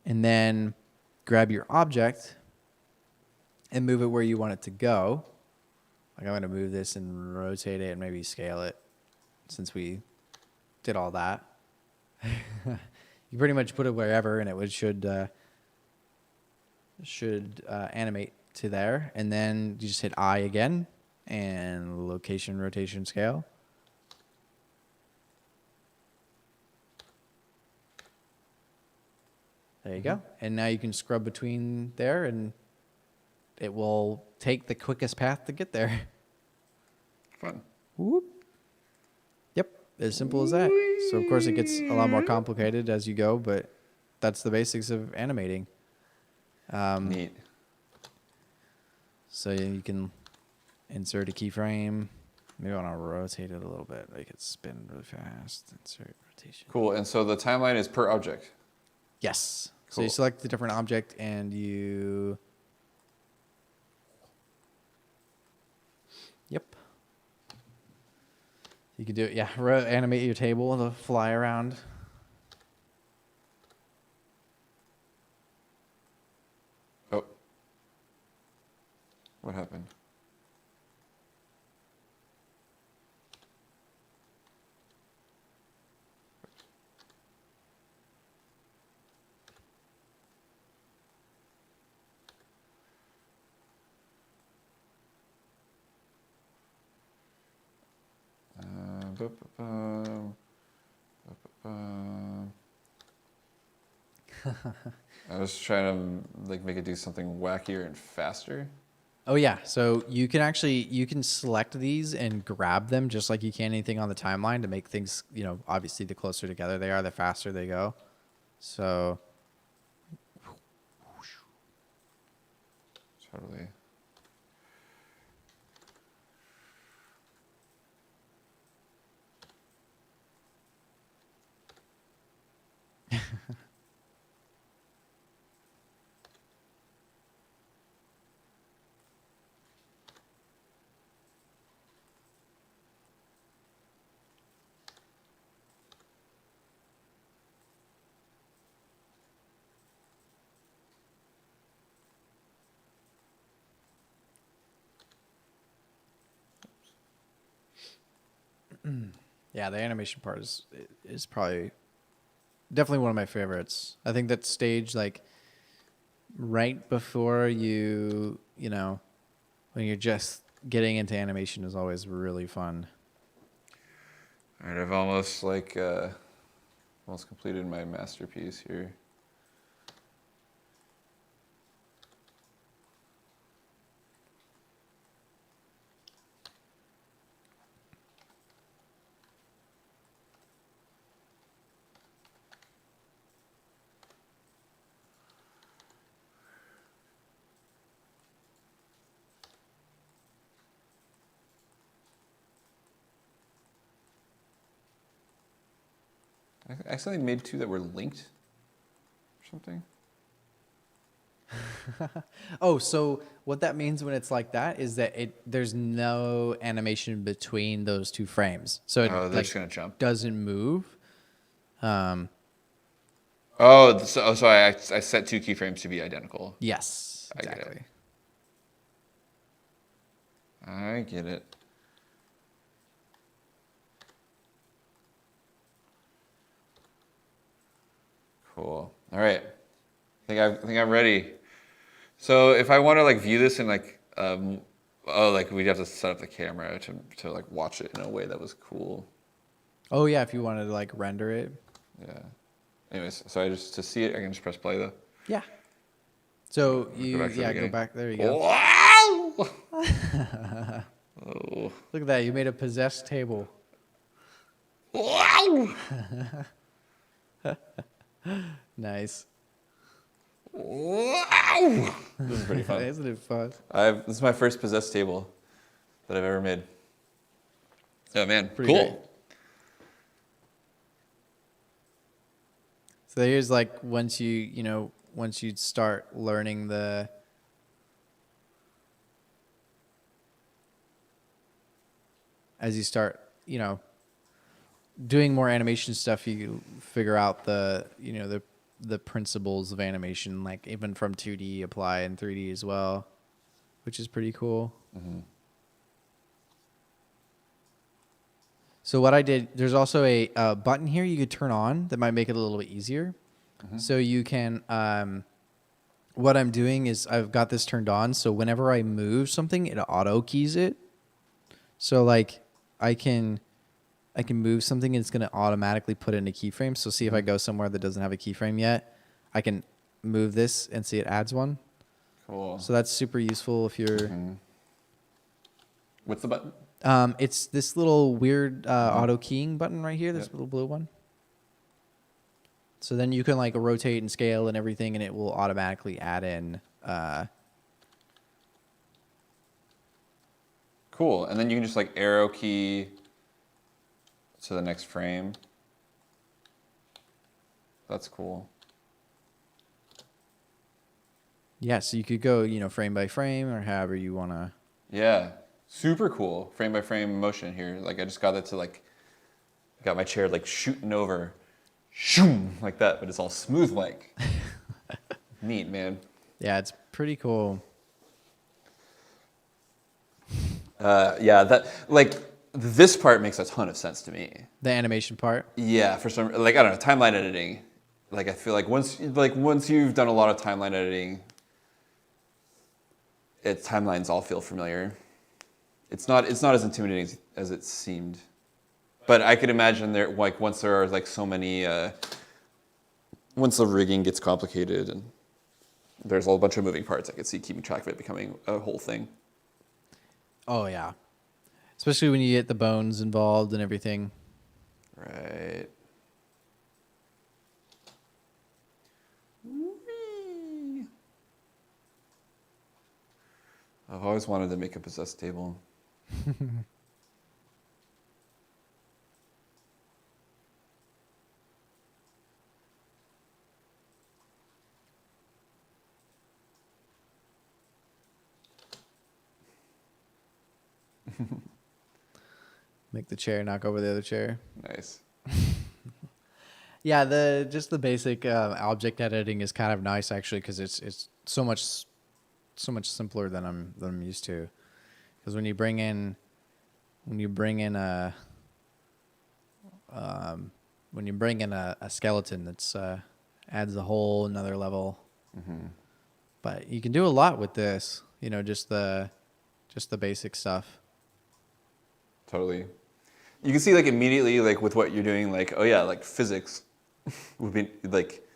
and then grab your object and move it where you want it to go. Like I'm going to move this and rotate it and maybe scale it since we did all that. You pretty much put it wherever and it should animate to there. And then you just hit I again and location, rotation, scale. There you go. And now you can scrub between there and it will take the quickest path to get there. Fun. Whoop. Yep. As simple as that. So of course it gets a lot more complicated as you go, but that's the basics of animating. Neat. So you can insert a keyframe. Maybe I want to rotate it a little bit, make it spin really fast. Insert rotation. Cool. And so the timeline is per object. Yes. Cool. So you select the different object and Yep. You can do it, yeah. Animate your table to fly around. Oh. What happened? I was trying to like make it do something wackier and faster. Oh yeah, so you can select these and grab them just like you can anything on the timeline to make things, obviously the closer together they are, the faster they go. So Totally. yeah, the animation part is probably definitely one of my favorites. I think that stage like right before when you're just getting into animation is always really fun. All right, I've almost almost completed my masterpiece here. I accidentally made two that were linked or something. Oh, so what that means when it's like that is that there's no animation between those two frames. So they're just gonna jump. Doesn't move. So I set two keyframes to be identical. Yes, exactly. I get it. Cool. All right. I think I'm ready. So if I want to view this in we'd have to set up the camera to watch it in a way that was cool. Oh yeah, if you wanted to render it. Yeah. Anyways, so to see it, I can just press play though. Yeah. So go back. There you go. Wow! Oh. Look at that. You made a possessed table. Wow! Nice. Wow! This is pretty fun. Isn't it fun? This is my first possessed table that I've ever made. Oh man, Pretty cool. great. So here's like once you start learning as you start, doing more animation stuff, you figure out the principles of animation, like even from 2D apply in 3D as well, which is pretty cool. Mm-hmm. So what I did, there's also a button here you could turn on that might make it a little bit easier. Mm-hmm. So you can, what I'm doing is I've got this turned on. So whenever I move something, it auto keys it. So like I can move something and it's going to automatically put it in a keyframe. So see if I go somewhere that doesn't have a keyframe yet, I can move this and see it adds one. Cool. So that's super useful if you're... Mm-hmm. What's the button? It's this little weird auto keying button right here, this little blue one. So then you can like rotate and scale and everything, and it will automatically add in. Cool. And then you can just like arrow key to the next frame. That's cool. Yeah, so you could go, frame by frame or however you want to. Yeah. Super cool. Frame by frame motion here. Like I just got it to like, got my chair like shooting over, shoom, like that, but it's all smooth like. Neat, man. Yeah, it's pretty cool. Yeah, that like this part makes a ton of sense to me. The animation part. Yeah, for some like I don't know, timeline editing. Like I feel like once you've done a lot of timeline editing, timelines all feel familiar. It's not as intimidating as it seemed, but I could imagine there like once there are like so many, once the rigging gets complicated and there's a whole bunch of moving parts, I could see keeping track of it becoming a whole thing. Oh yeah, especially when you get the bones involved and everything. Right. I've always wanted to make a possessed table. Make the chair knock over the other chair. Nice. Yeah, just the basic object editing is kind of nice actually because it's so much simpler than I'm used to. Because when you bring in a skeleton, that's adds a whole another level. Mm-hmm. But you can do a lot with this, just the basic stuff. Totally. You can see like immediately like with what you're doing, like, oh yeah, like physics would be like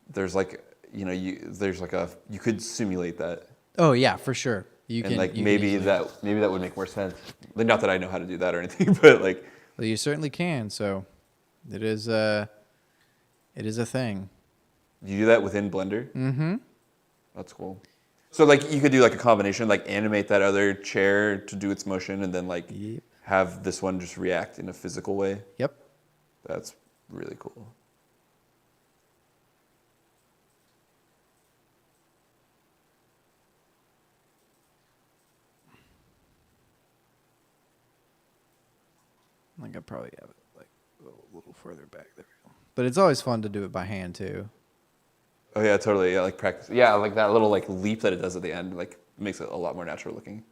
there's like you could simulate that. Oh yeah, for sure. Maybe that would make more sense. Like, not that I know how to do that or anything, but like well, you certainly can, so it is a thing. You do that within Blender? Mm-hmm. That's cool. So like you could do like a combination, like animate that other chair to do its motion and then like have this one just react in a physical way. Yep. That's really cool. I think I probably have it like a little further back there. But it's always fun to do it by hand too. Oh yeah, totally. Yeah, like practice. Yeah, like that little like leap that it does at the end, like makes it a lot more natural looking.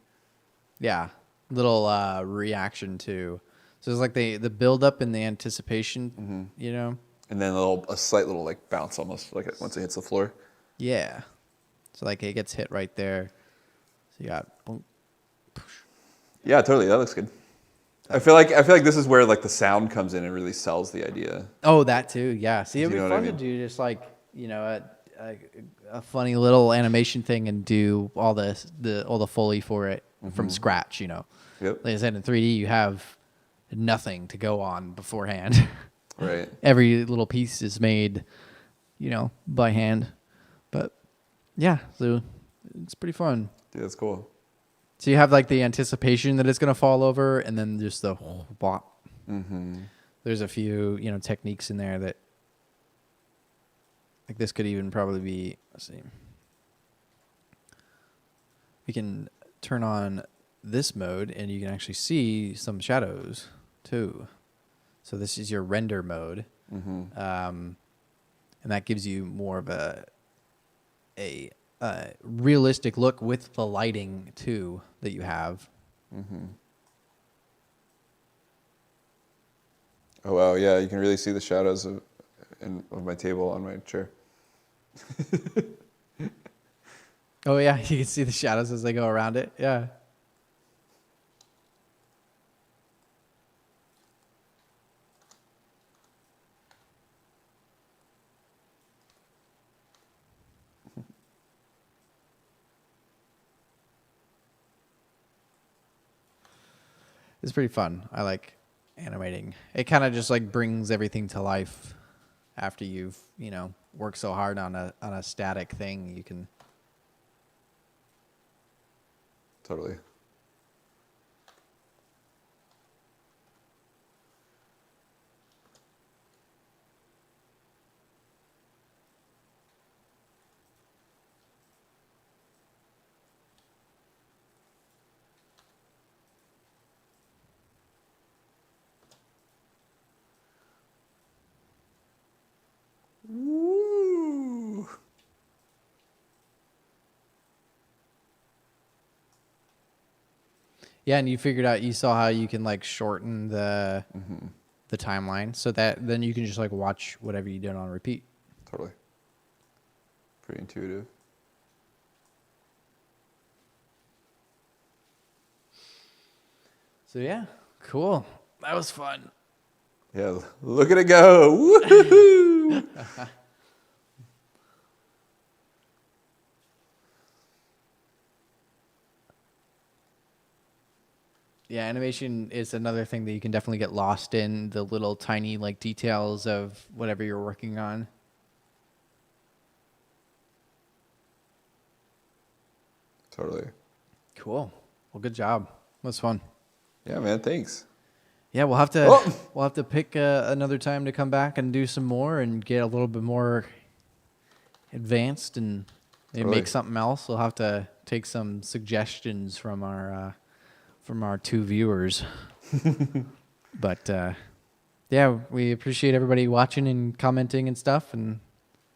Yeah, little reaction too. So it's like the build up and the anticipation, And then a slight little like bounce almost like once it hits the floor. Yeah. So like it gets hit right there. So you got boom. Yeah, totally. That looks good. I feel like this is where like the sound comes in and really sells the idea. Oh, that too. Yeah. See, it'd be fun to do just like, a funny little animation thing and do all the Foley for it from scratch, Yep. Like I said, in 3D, you have nothing to go on beforehand. Right. Every little piece is made, by hand. But yeah, so it's pretty fun. Dude, that's cool. So you have like the anticipation that it's going to fall over, and then just the bop. Mm-hmm. There's a few, techniques in there that, like this could even probably be, let's see. We can turn on this mode and you can actually see some shadows too. So this is your render mode. Mm-hmm. And that gives you more of a realistic look with the lighting too that you have. Mm-hmm. Oh wow, yeah, you can really see the shadows of my table on my chair. Oh yeah, you can see the shadows as they go around it. Yeah. It's pretty fun. I like animating. It kind of just like brings everything to life after you've, worked so hard on a static thing. You can Totally. Woo. Yeah, and you saw how you can like shorten the timeline so that then you can just like watch whatever you did on repeat. Totally. Pretty intuitive. So yeah, cool. That was fun. Yeah, look at it go. Woohoo! Yeah, animation is another thing that you can definitely get lost in, the little tiny like details of whatever you're working on. Totally. Cool. Well, good job. That was fun. Yeah, man, thanks. Yeah, we'll have to Oh! we'll have to pick another time to come back and do some more and get a little bit more advanced and maybe Totally. make something else. We'll have to take some suggestions from our two viewers. But yeah, we appreciate everybody watching and commenting and stuff, and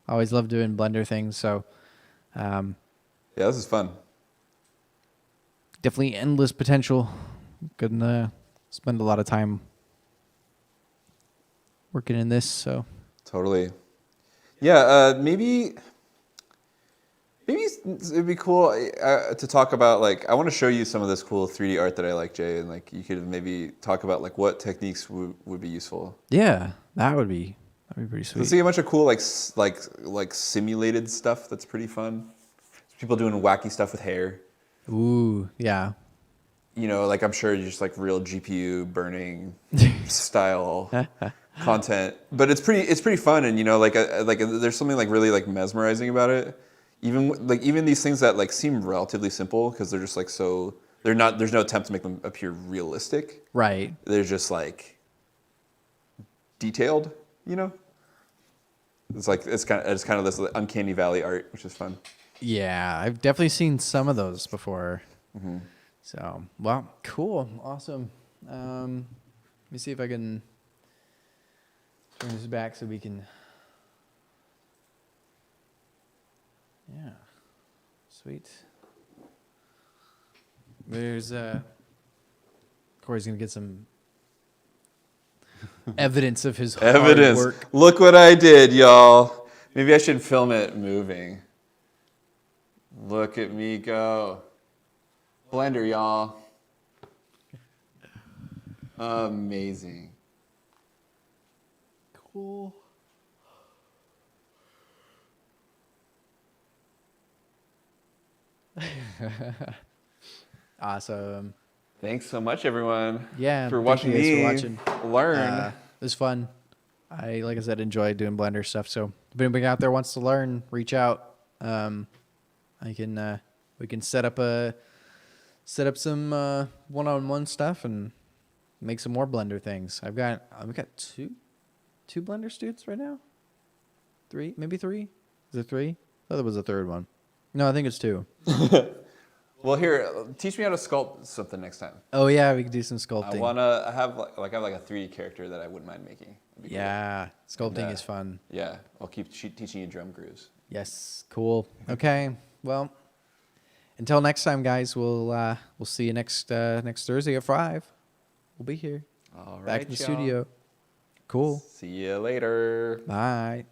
always love doing Blender things. So Yeah, this is fun. definitely endless potential. Gonna spend a lot of time working in this. So Totally. Yeah, maybe it'd be cool to talk about, like, I want to show you some of this cool 3D art that I like, Jay, and like you could maybe talk about like what techniques would be useful. yeah, that'd be pretty sweet. Let's see a bunch of cool like simulated stuff that's pretty fun. People doing wacky stuff with hair. Ooh, yeah. Like I'm sure just like real GPU burning style content, but it's pretty fun, and like there's something like really like mesmerizing about it. Even these things that like seem relatively simple because they're just like there's no attempt to make them appear realistic. Right. They're just like detailed, It's like it's kind of this uncanny valley art, which is fun. Yeah, I've definitely seen some of those before. Mm-hmm. So, well, cool, awesome. Let me see if I can turn this back so we can. Yeah, sweet. There's Cory's gonna get some evidence of his hard work. Look what I did, y'all. Maybe I should film it moving. Look at me go. Blender, y'all. Amazing. Cool. Awesome. Thanks so much, everyone. Yeah, for thank watching you guys me for watching. learn. It was fun. Like I said, enjoy doing Blender stuff. So if anybody out there wants to learn, reach out. We can set up set up some one-on-one stuff and make some more Blender things. I've got two Blender students right now. Maybe three. Is it three? I thought there was a third one. No, I think it's two. Well, here, teach me how to sculpt something next time. Oh yeah, we could do some sculpting. I have a 3D character that I wouldn't mind making. Yeah, cool. sculpting is fun. Yeah, I'll keep teaching you drum grooves. Yes, cool. Okay, well, until next time, guys. We'll see you next Thursday at 5. We'll be here. All right, back in the studio. Cool. See you later. Bye.